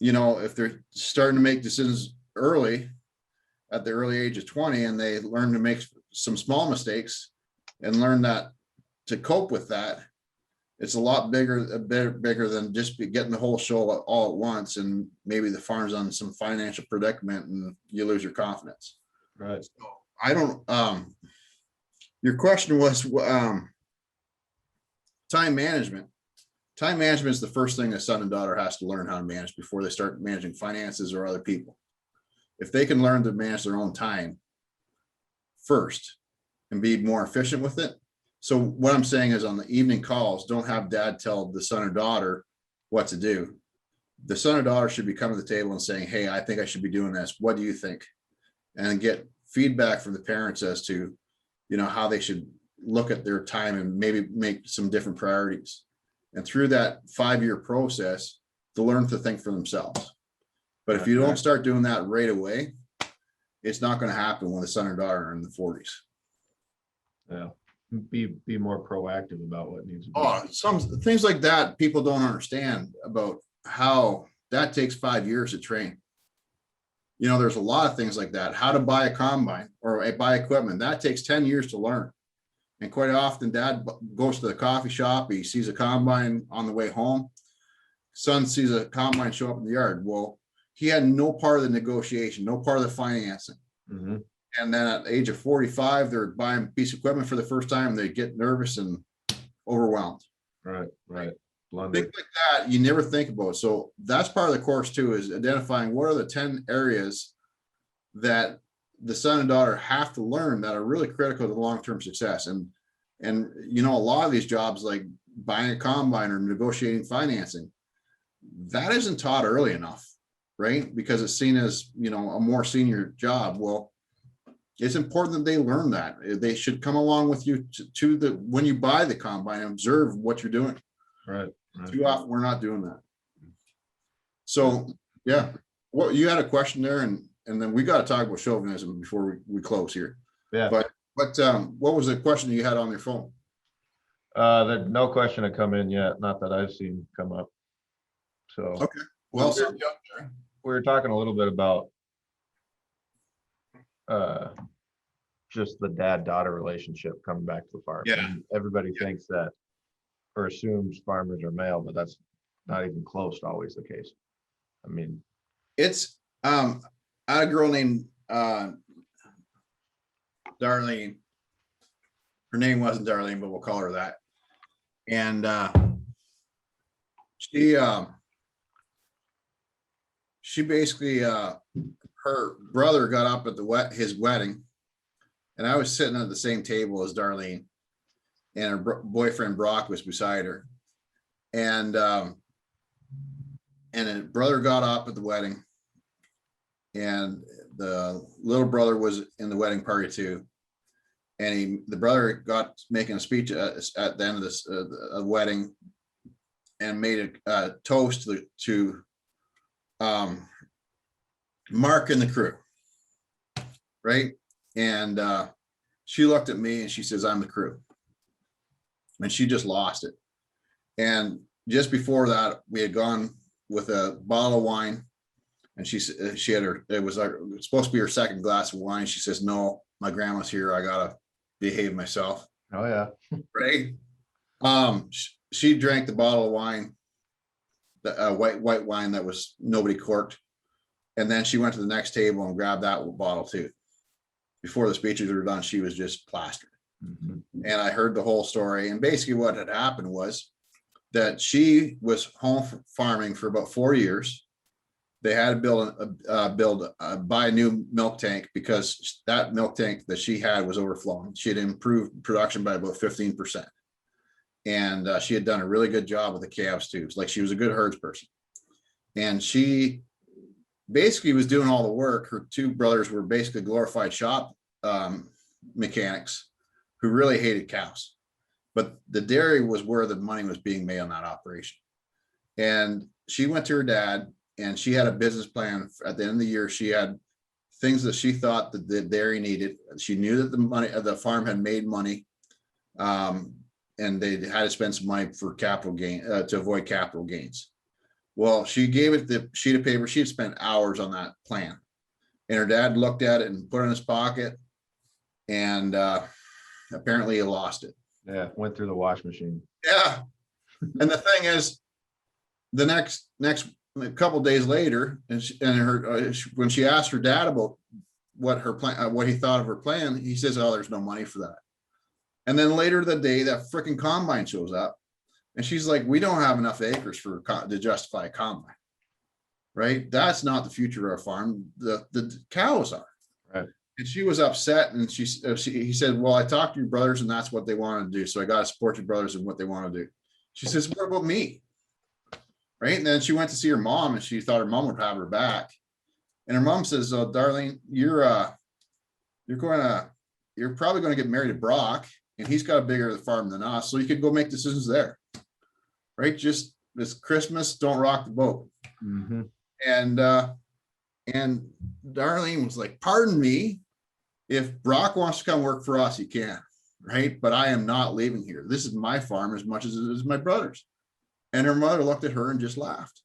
if they're starting to make decisions early, at the early age of 20, and they learn to make some small mistakes and learn that to cope with that, it's a lot bigger than just getting the whole show all at once, and maybe the farm's on some financial predicament and you lose your confidence. Right. So I don't, your question was time management. Time management is the first thing a son and daughter has to learn how to manage before they start managing finances or other people. If they can learn to manage their own time first and be more efficient with it. So what I'm saying is, on the evening calls, don't have dad tell the son or daughter what to do. The son or daughter should be coming to the table and saying, hey, I think I should be doing this. What do you think? And get feedback from the parents as to, how they should look at their time and maybe make some different priorities. And through that 5-year process, to learn to think for themselves. But if you don't start doing that right away, it's not going to happen when the son or daughter are in the 40s. Yeah. Be more proactive about what needs to be. Some things like that people don't understand about how that takes 5 years to train. There's a lot of things like that. How to buy a combine or buy equipment, that takes 10 years to learn. And quite often dad goes to the coffee shop, he sees a combine on the way home. Son sees a combine show up in the yard. Well, he had no part of the negotiation, no part of the financing. Mm-hmm. And then at the age of 45, they're buying a piece of equipment for the first time. They get nervous and overwhelmed. Right. Things like that you never think about. So that's part of the course too, is identifying what are the 10 areas that the son and daughter have to learn that are really critical to long-term success. And a lot of these jobs, like buying a combine or negotiating financing, that isn't taught early enough, right? Because it's seen as, a more senior job. Well, it's important that they learn that. They should come along with you when you buy the combine and observe what you're doing. Right. Too often we're not doing that. So yeah, well, you had a question there, and then we got to talk about chauvinism before we close here. Yeah. But what was the question you had on your phone? No question had come in yet, not that I've seen come up. So okay. Well, we were talking a little bit about just the dad-daughter relationship coming back to the farm. Yeah. And everybody thinks that, or assumes farmers are male, but that's not even close to always the case. I mean, it's I had a girl named Darlene. Her name wasn't Darlene, but we'll call her that. And She basically, her brother got up at his wedding, and I was sitting at the same table as Darlene, and her boyfriend Brock was beside her. And then brother got up at the wedding, and the little brother was in the wedding party too. And the brother got making a speech at the end of this wedding, and made a toast to Mark and the crew, right? And she looked at me and she says, "I'm the crew," and she just lost it. And just before that, we had gone with a bottle of wine, and she had it was supposed to be her second glass of wine. She says, "No, my grandma's here. I gotta behave myself." Oh yeah. Right. She drank the bottle of wine, the white wine that was nobody corked, and then she went to the next table and grabbed that bottle too. Before the speeches were done, she was just plastered. Mm-hmm. And I heard the whole story. And basically, what had happened was that she was home farming for about 4 years. They had to buy a new milk tank because that milk tank that she had was overflowing. She had improved production by about 15%. And she had done a really good job with the calves too. Like, she was a good herds person. And she basically was doing all the work. Her two brothers were basically glorified shop mechanics who really hated cows. But the dairy was where the money was being made on that operation. And she went to her dad, and she had a business plan. At the end of the year, she had things that she thought that the dairy needed. She knew that the farm had made money, and they had to spend some money for capital gain to avoid capital gains. Well, she gave it the sheet of paper. She had spent hours on that plan, and her dad looked at it and put it in his pocket, and apparently he lost it. Yeah, went through the wash machine. Yeah, and the thing is, the next a couple of days later, when she asked her dad about what her plan, what he thought of her plan, he says, "Oh, there's no money for that." And then later the day, that freaking combine shows up, and she's like, "We don't have enough acres to justify a combine." Right? That's not the future of our farm. The cows are. Right. And she was upset, and he said, "Well, I talked to your brothers, and that's what they want to do. So I got to support your brothers in what they want to do." She says, "What about me?" Right. And then she went to see her mom, and she thought her mom would have her back. And her mom says, "Oh, Darlene, you're probably going to get married to Brock, and he's got a bigger farm than us. So you could go make decisions there. Right. Just this Christmas, don't rock the boat." Mm-hmm. And Darlene was like, "Pardon me, if Brock wants to come work for us, he can. Right. But I am not leaving here. This is my farm as much as it is my brother's." And her mother looked at her and just laughed.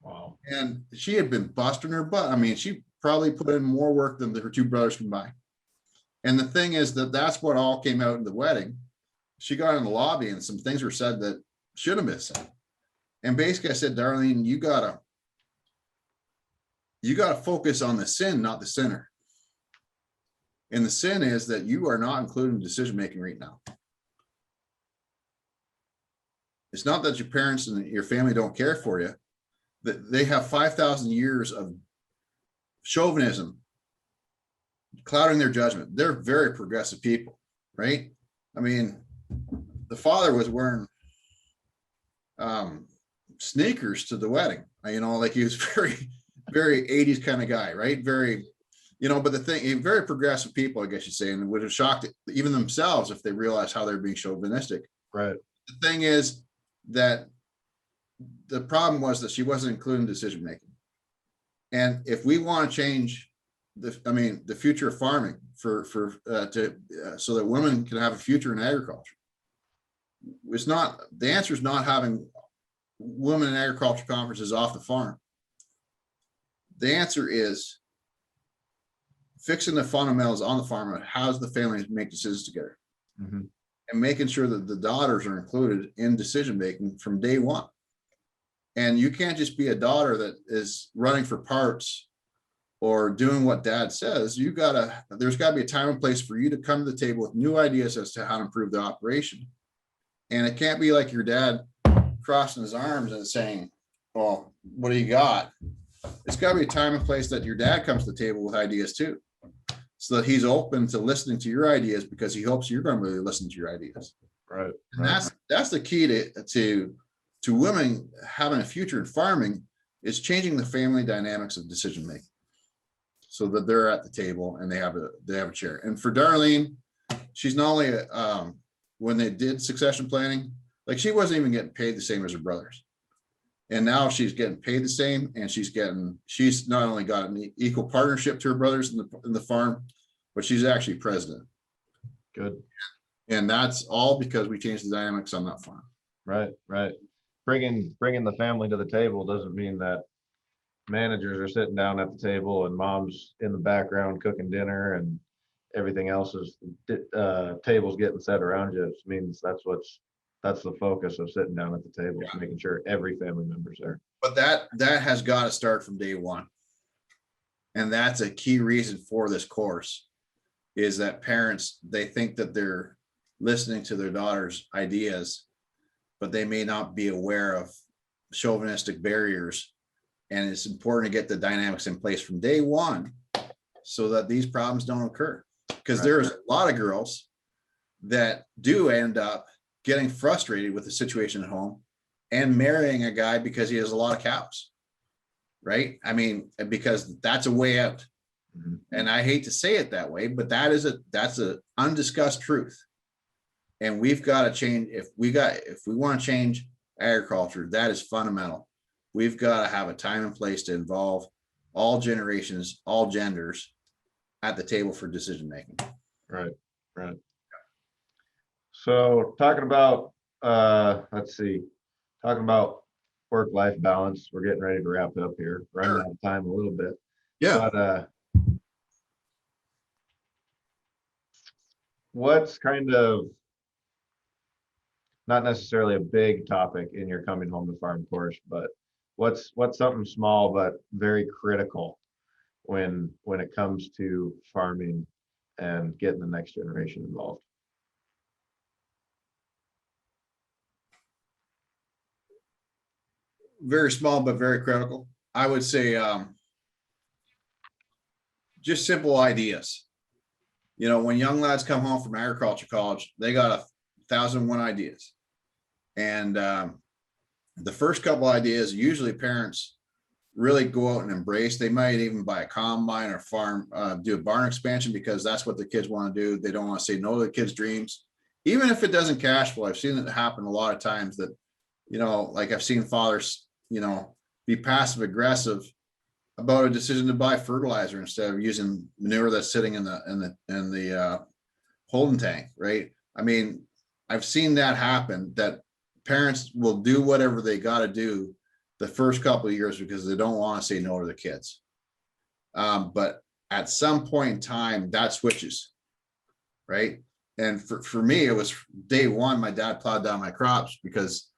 Wow. And she had been busting her butt. I mean, she probably put in more work than her two brothers combined. And the thing is that's what all came out in the wedding. She got in the lobby, and some things were said that should have been said. And basically I said, "Darlene, you gotta focus on the sin, not the sinner. And the sin is that you are not included in decision-making right now. It's not that your parents and your family don't care for you, that they have 5,000 years of chauvinism clouding their judgment. They're very progressive people, right? I mean, the father was wearing sneakers to the wedding, like he was very, very 80s kind of guy, right? Very, but the thing, very progressive people, I guess you'd say, and would have shocked even themselves if they realized how they're being chauvinistic. Right. The thing is that the problem was that she wasn't included in decision making. And if we want to change the future of farming so that women can have a future in agriculture, the answer is not having women in agriculture conferences off the farm. The answer is fixing the fundamentals on the farm. How does the family make decisions together? Mm-hmm. And making sure that the daughters are included in decision-making from day one. And you can't just be a daughter that is running for parts or doing what dad says. There's gotta be a time and place for you to come to the table with new ideas as to how to improve the operation. And it can't be like your dad crossing his arms and saying, well, what do you got? It's got to be a time and place that your dad comes to the table with ideas too, so that he's open to listening to your ideas, because he hopes you're going to really listen to your ideas. Right. And that's the key to women having a future in farming, is changing the family dynamics of decision making, so that they're at the table and they have a chair. And for Darlene, she's not only when they did succession planning, like, she wasn't even getting paid the same as her brothers, and now she's getting paid the same, and she's not only got an equal partnership to her brothers in the farm, but she's actually president. Good. And that's all because we changed the dynamics on that farm. Right. Bringing the family to the table doesn't mean that managers are sitting down at the table and mom's in the background cooking dinner and everything else is tables getting set around you. It means that's the focus of sitting down at the table, is making sure every family member's there. But that has got to start from day one. And that's a key reason for this course, is that parents, they think that they're listening to their daughter's ideas, but they may not be aware of chauvinistic barriers. And it's important to get the dynamics in place from day one, so that these problems don't occur. Because there's a lot of girls that do end up getting frustrated with the situation at home and marrying a guy because he has a lot of cows, right? I mean, because that's a way out. Mhm. And I hate to say it that way, but that's a undiscussed truth. And we've got to change. If we want to change agriculture, that is fundamental. We've got to have a time and place to involve all generations, all genders at the table for decision making. Right. So talking about talking about work-life balance, we're getting ready to wrap up here. Running out of time a little bit. Yeah. But what's kind of not necessarily a big topic in your coming home to farm course, but what's something small but very critical when it comes to farming and getting the next generation involved? Very small, but very critical. I would say just simple ideas. You know, when young lads come home from agriculture college, they got 1,001 ideas. And the first couple ideas, usually parents really go out and embrace. They might even buy a combine or farm, do a barn expansion, because that's what the kids want to do. They don't want to say no to the kids' dreams. Even if it doesn't cash flow, I've seen it happen a lot of times that, you know, like I've seen fathers, you know, be passive aggressive about a decision to buy fertilizer instead of using manure that's sitting in the holding tank, right? I mean, I've seen that happen, that parents will do whatever they got to do the first couple of years because they don't want to say no to the kids. But at some point in time, that switches, right? And for me, it was day one, my dad plowed down my crops because,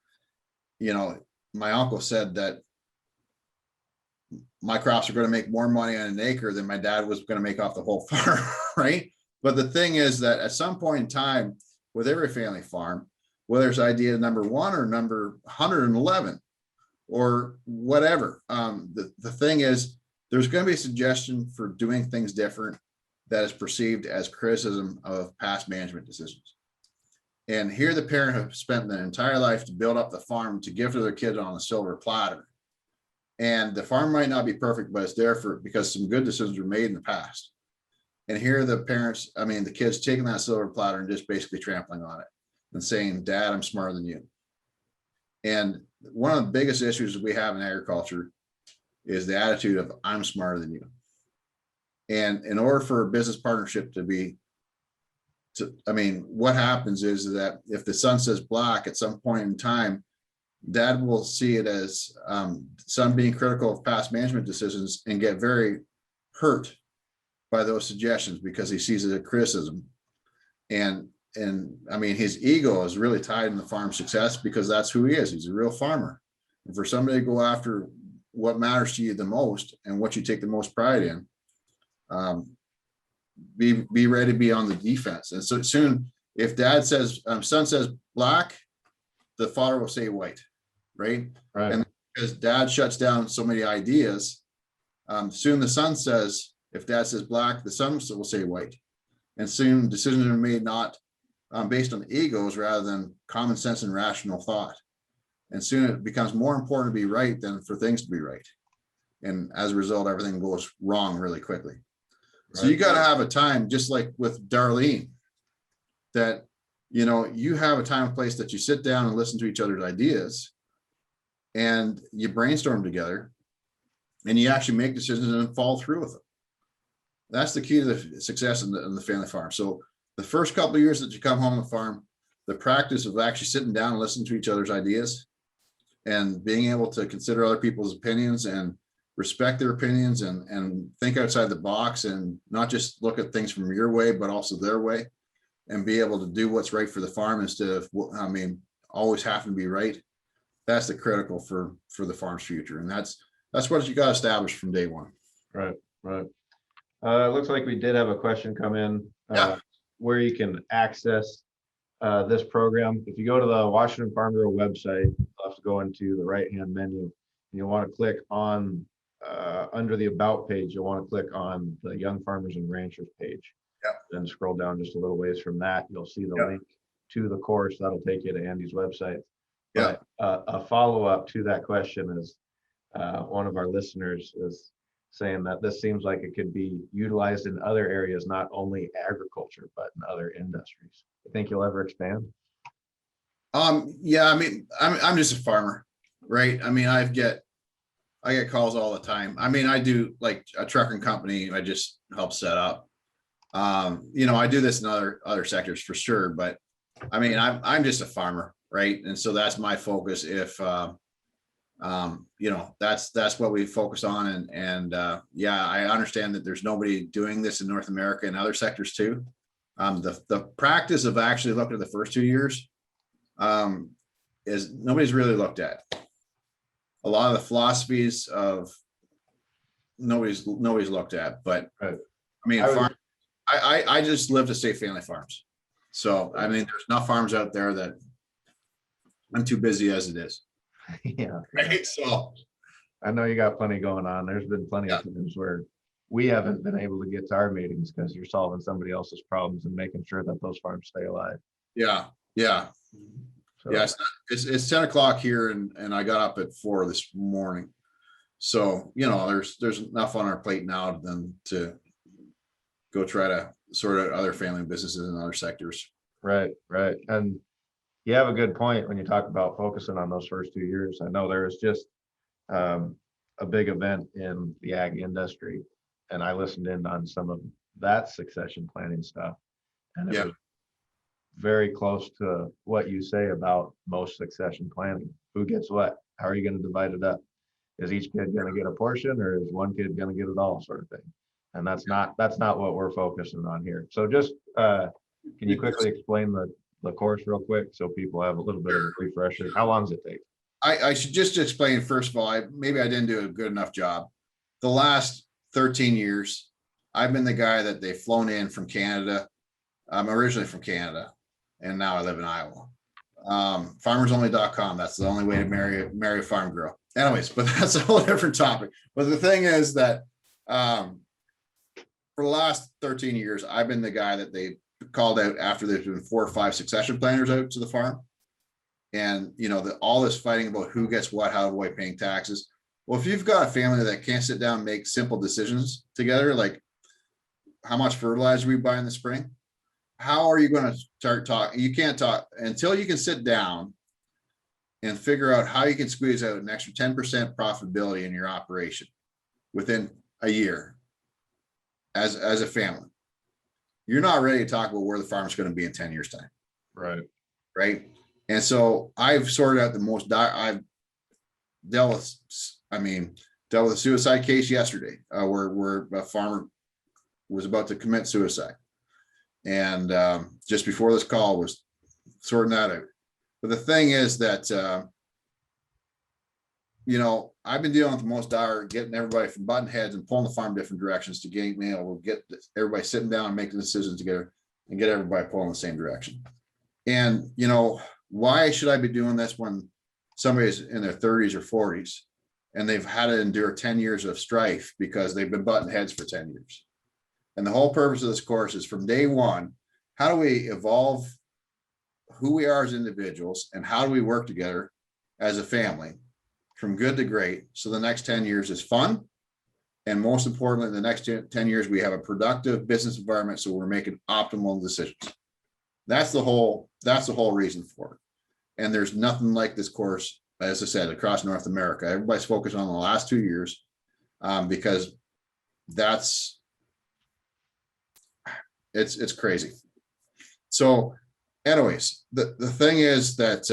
you know, my uncle said that my crops are going to make more money on an acre than my dad was going to make off the whole farm, right? But the thing is that at some point in time, with every family farm, whether it's idea number 1 or number 111 or whatever, the thing is, there's going to be a suggestion for doing things different that is perceived as criticism of past management decisions. And here the parent has spent their entire life to build up the farm to give to their kid on a silver platter. And the farm might not be perfect, but it's there because some good decisions were made in the past. And here the parents, I mean, the kids taking that silver platter and just basically trampling on it and saying, Dad, I'm smarter than you. And one of the biggest issues we have in agriculture is the attitude of I'm smarter than you. And in order for a business partnership what happens is that if the son says black at some point in time, Dad will see it as son being critical of past management decisions and get very hurt by those suggestions because he sees it as a criticism. And I mean, his ego is really tied in the farm success because that's who he is. He's a real farmer. And for somebody to go after what matters to you the most and what you take the most pride in, be ready to be on the defense. And so soon, if Dad says, son says black, the father will say white. right? Right. And because dad shuts down so many ideas, soon the son says, if dad says black, the son will say white. And soon decisions are made not based on egos rather than common sense and rational thought. And soon it becomes more important to be right than for things to be right. And as a result, everything goes wrong really quickly. Right. So you got to have a time, just like with Darlene, that, you have a time and place that you sit down and listen to each other's ideas and you brainstorm together and you actually make decisions and follow through with them. That's the key to the success in the family farm. So the first couple of years that you come home on the farm, the practice of actually sitting down and listening to each other's ideas and being able to consider other people's opinions and respect their opinions and think outside the box and not just look at things from your way, but also their way, and be able to do what's right for the farm instead of, always having to be right. That's the critical for the farm's future. And that's what you got to establish from day one. Right. It looks like we did have a question come in where you can access this program. If you go to the Washington Farm Bureau website, you'll have to go into the right-hand menu. And you'll want to click on under the About page. You'll want to click on the Young Farmers and Ranchers page. Then scroll down just a little ways from that. You'll see the link to the course. That'll take you to Andy's website. But a follow-up to that question is one of our listeners is saying that this seems like it could be utilized in other areas, not only agriculture, but in other industries. You think you'll ever expand? I'm just a farmer, right? I get calls all the time. I do like a trucking company I just help set up. I do this in other sectors for sure, but I'm just a farmer, right? And so that's my focus. If that's what we focus on. And I understand that there's nobody doing this in North America and other sectors too. The practice of actually looking at the first 2 years is nobody's really looked at. A lot of the philosophies of nobody's looked at, but I just live to say family farms. So, there's enough farms out there that I'm too busy as it is. Yeah. Right. So I know you got plenty going on. There's been plenty of times where we haven't been able to get to our meetings because you're solving somebody else's problems and making sure that those farms stay alive. Yeah. So, it's 10 o'clock here and I got up at 4 this morning. So, there's enough on our plate now than to go try to sort out other family businesses in other sectors. Right. And you have a good point when you talk about focusing on those first 2 years. I know there was just a big event in the ag industry, and I listened in on some of that succession planning stuff. And it was very close to what you say about most succession planning. Who gets what? How are you going to divide it up? Is each kid going to get a portion, or is one kid going to get it all, sort of thing? And that's not what we're focusing on here. So just can you quickly explain the course real quick so people have a little bit of a refresher? How long does it take? I should just explain, first of all, maybe I didn't do a good enough job. The last 13 years, I've been the guy that they've flown in from Canada. I'm originally from Canada, and now I live in Iowa. Farmersonly.com. That's the only way to marry a farm girl. Anyways, but that's a whole different topic. But the thing is that for the last 13 years, I've been the guy that they called out after there's been 4 or 5 succession planners out to the farm. And, all this fighting about who gets what, how to avoid paying taxes. Well, if you've got a family that can't sit down and make simple decisions together, like how much fertilizer we buy in the spring, how are you going to start talking? You can't talk until you can sit down and figure out how you can squeeze out an extra 10% profitability in your operation within a year as a family. You're not ready to talk about where the farm's going to be in 10 years time. Right. And so I've sorted out the most, I've dealt with a suicide case yesterday where a farmer was about to commit suicide. And just before this call was sorting that out. But the thing is that, I've been dealing with the most dire, getting everybody from button heads and pulling the farm different directions to getting able to get everybody sitting down and making decisions together and get everybody pulling the same direction. And, why should I be doing this when somebody's in their 30s or 40s, and they've had to endure 10 years of strife because they've been butting heads for 10 years. And the whole purpose of this course is from day one, how do we evolve who we are as individuals, and how do we work together as a family from good to great, so the next 10 years is fun, and most importantly, the next 10 years we have a productive business environment, so we're making optimal decisions. That's the whole reason for it. And there's nothing like this course, as I said, across North America. Everybody's focused on the last 2 years, because it's crazy. So anyways, the thing is that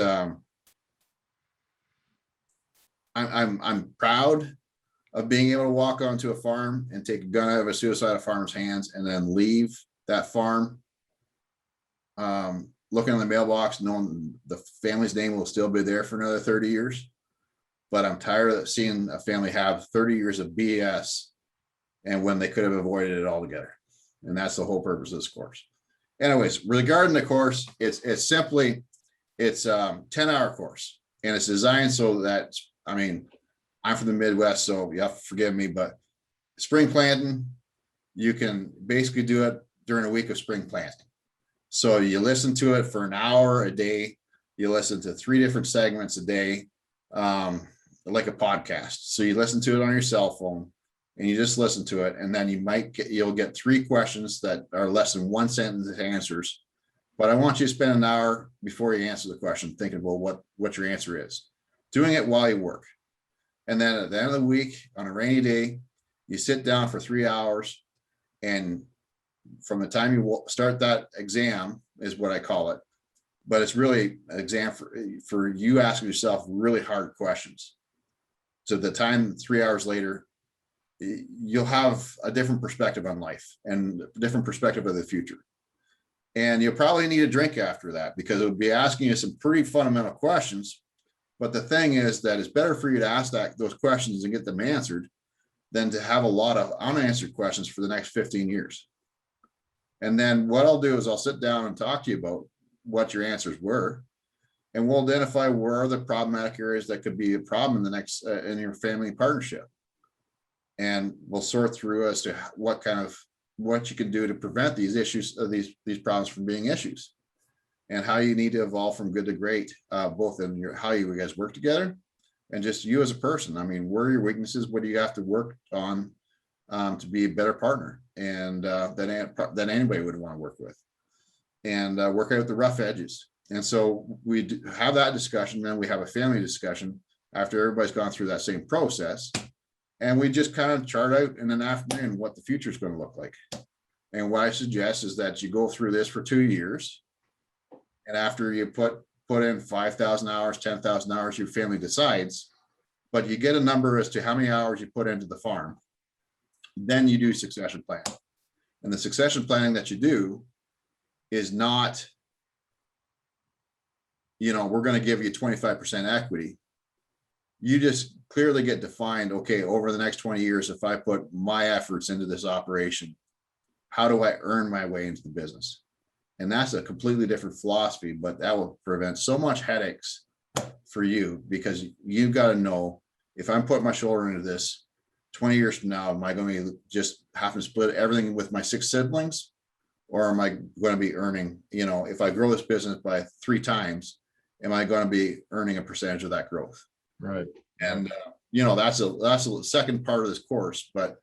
I'm proud of being able to walk onto a farm and take a gun out of a suicidal farmer's hands and then leave that farm, looking in the mailbox, knowing the family's name will still be there for another 30 years. But I'm tired of seeing a family have 30 years of BS, and when they could have avoided it altogether. And that's the whole purpose of this course. Anyways, regarding the course, it's a 10-hour course, and it's designed so that, I mean, I'm from the Midwest, so you have to forgive me, but spring planting, you can basically do it during a week of spring planting. So you listen to it for an hour a day. You listen to 3 different segments a day, like a podcast. So you listen to it on your cell phone, and you just listen to it, and then you'll get 3 questions that are less than 1 sentence answers. But I want you to spend an hour before you answer the question thinking about what your answer is, doing it while you work. And then at the end of the week, on a rainy day, you sit down for 3 hours, and from the time you start that exam is what I call it, but it's really an exam for you asking yourself really hard questions. So the time 3 hours later, you'll have a different perspective on life and a different perspective of the future. And you'll probably need a drink after that, because it would be asking you some pretty fundamental questions. But the thing is that it's better for you to ask those questions and get them answered than to have a lot of unanswered questions for the next 15 years. And then what I'll do is I'll sit down and talk to you about what your answers were, and we'll identify where are the problematic areas that could be a problem in the next in your family partnership. And we'll sort through as to what you can do to prevent these issues, these problems from being issues, and how you need to evolve from good to great, both in how you guys work together and just you as a person. I mean, where are your weaknesses? What do you have to work on to be a better partner, and than anybody would want to work with, and work out the rough edges. And so we have that discussion. Then we have a family discussion after everybody's gone through that same process. And we just kind of chart out in an afternoon what the future is going to look like. And what I suggest is that you go through this for 2 years. And after you put in 5,000 hours, 10,000 hours, your family decides, but you get a number as to how many hours you put into the farm. Then you do succession planning. And the succession planning that you do is not, we're going to give you 25% equity. You just clearly get defined, okay, over the next 20 years, if I put my efforts into this operation, how do I earn my way into the business? And that's a completely different philosophy, but that will prevent so much headaches for you, because you've got to know, if I'm putting my shoulder into this 20 years from now, am I going to just have to split everything with my 6 siblings? Or am I going to be earning, if I grow this business by 3 times, am I going to be earning a percentage of that growth? Right. And, that's a second part of this course, but,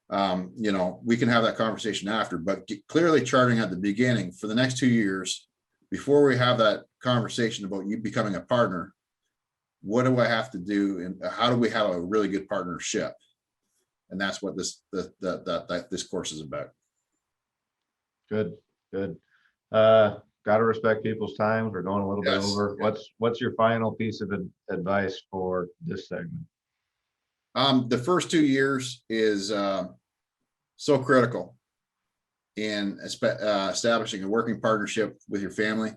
we can have that conversation after, but clearly charting at the beginning for the next 2 years, before we have that conversation about you becoming a partner, what do I have to do? And how do we have a really good partnership? And that's what this course is about. Good. Got to respect people's times. We're going a little bit over. What's your final piece of advice for this segment? The first 2 years is so critical in establishing a working partnership with your family.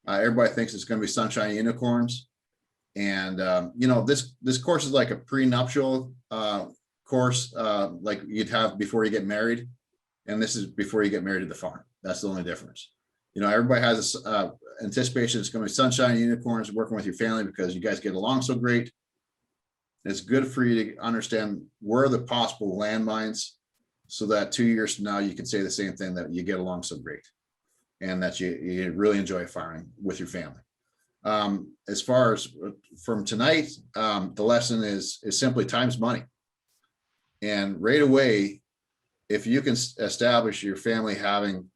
Everybody thinks it's going to be sunshine and unicorns, and this course is like a prenuptial course, like you'd have before you get married, and this is before you get married to the farm. That's the only difference. Everybody has anticipation it's going to be sunshine and unicorns working with your family because you guys get along so great. It's good for you to understand where are the possible landmines so that 2 years from now, you can say the same thing, that you get along so great and that you really enjoy farming with your family. As far as from tonight, the lesson is simply time's money. And right away, if you can establish your family having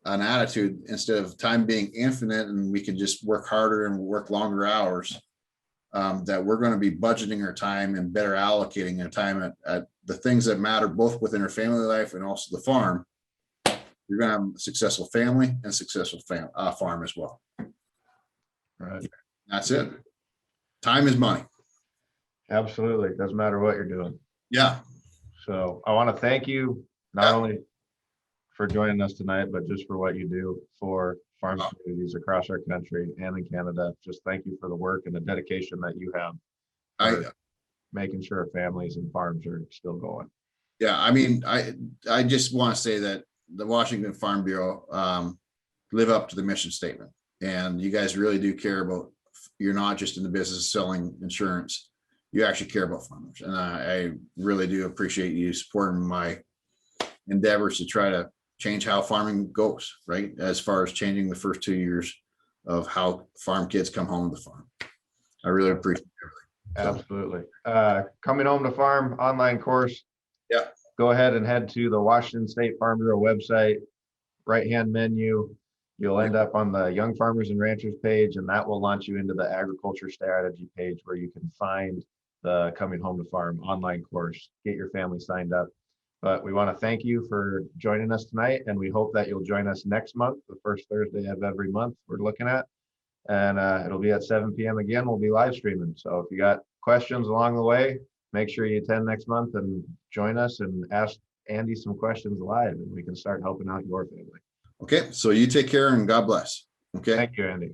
an attitude instead of time being infinite and we can just work harder and work longer hours, that we're going to be budgeting our time and better allocating our time at the things that matter both within our family life and also the farm, you're going to have a successful family and successful farm as well. Right. That's it. Time is money. Absolutely. Doesn't matter what you're doing. Yeah. So I want to thank you not only for joining us tonight, but just for what you do for farm communities across our country and in Canada. Just thank you for the work and the dedication that you have for making sure families and farms are still going. Yeah, I mean, I just want to say that the Washington Farm Bureau live up to the mission statement, and you guys really do care about. You're not just in the business of selling insurance. You actually care about farmers, and I really do appreciate you supporting my endeavors to try to change how farming goes, right? As far as changing the first 2 years of how farm kids come home to farm. I really appreciate everything. Absolutely. Coming Home to Farm online course. Yeah. Go ahead and head to the Washington State Farm Bureau website, right-hand menu. You'll end up on the Young Farmers and Ranchers page, and that will launch you into the agriculture strategy page where you can find the Coming Home to Farm online course, get your family signed up. But we want to thank you for joining us tonight, and we hope that you'll join us next month, the first Thursday of every month we're looking at. And it'll be at 7 p.m. again. We'll be live streaming. So if you got questions along the way, make sure you attend next month and join us and ask Andy some questions live, and we can start helping out your family. Okay, so you take care and God bless. Okay. Thank you, Andy.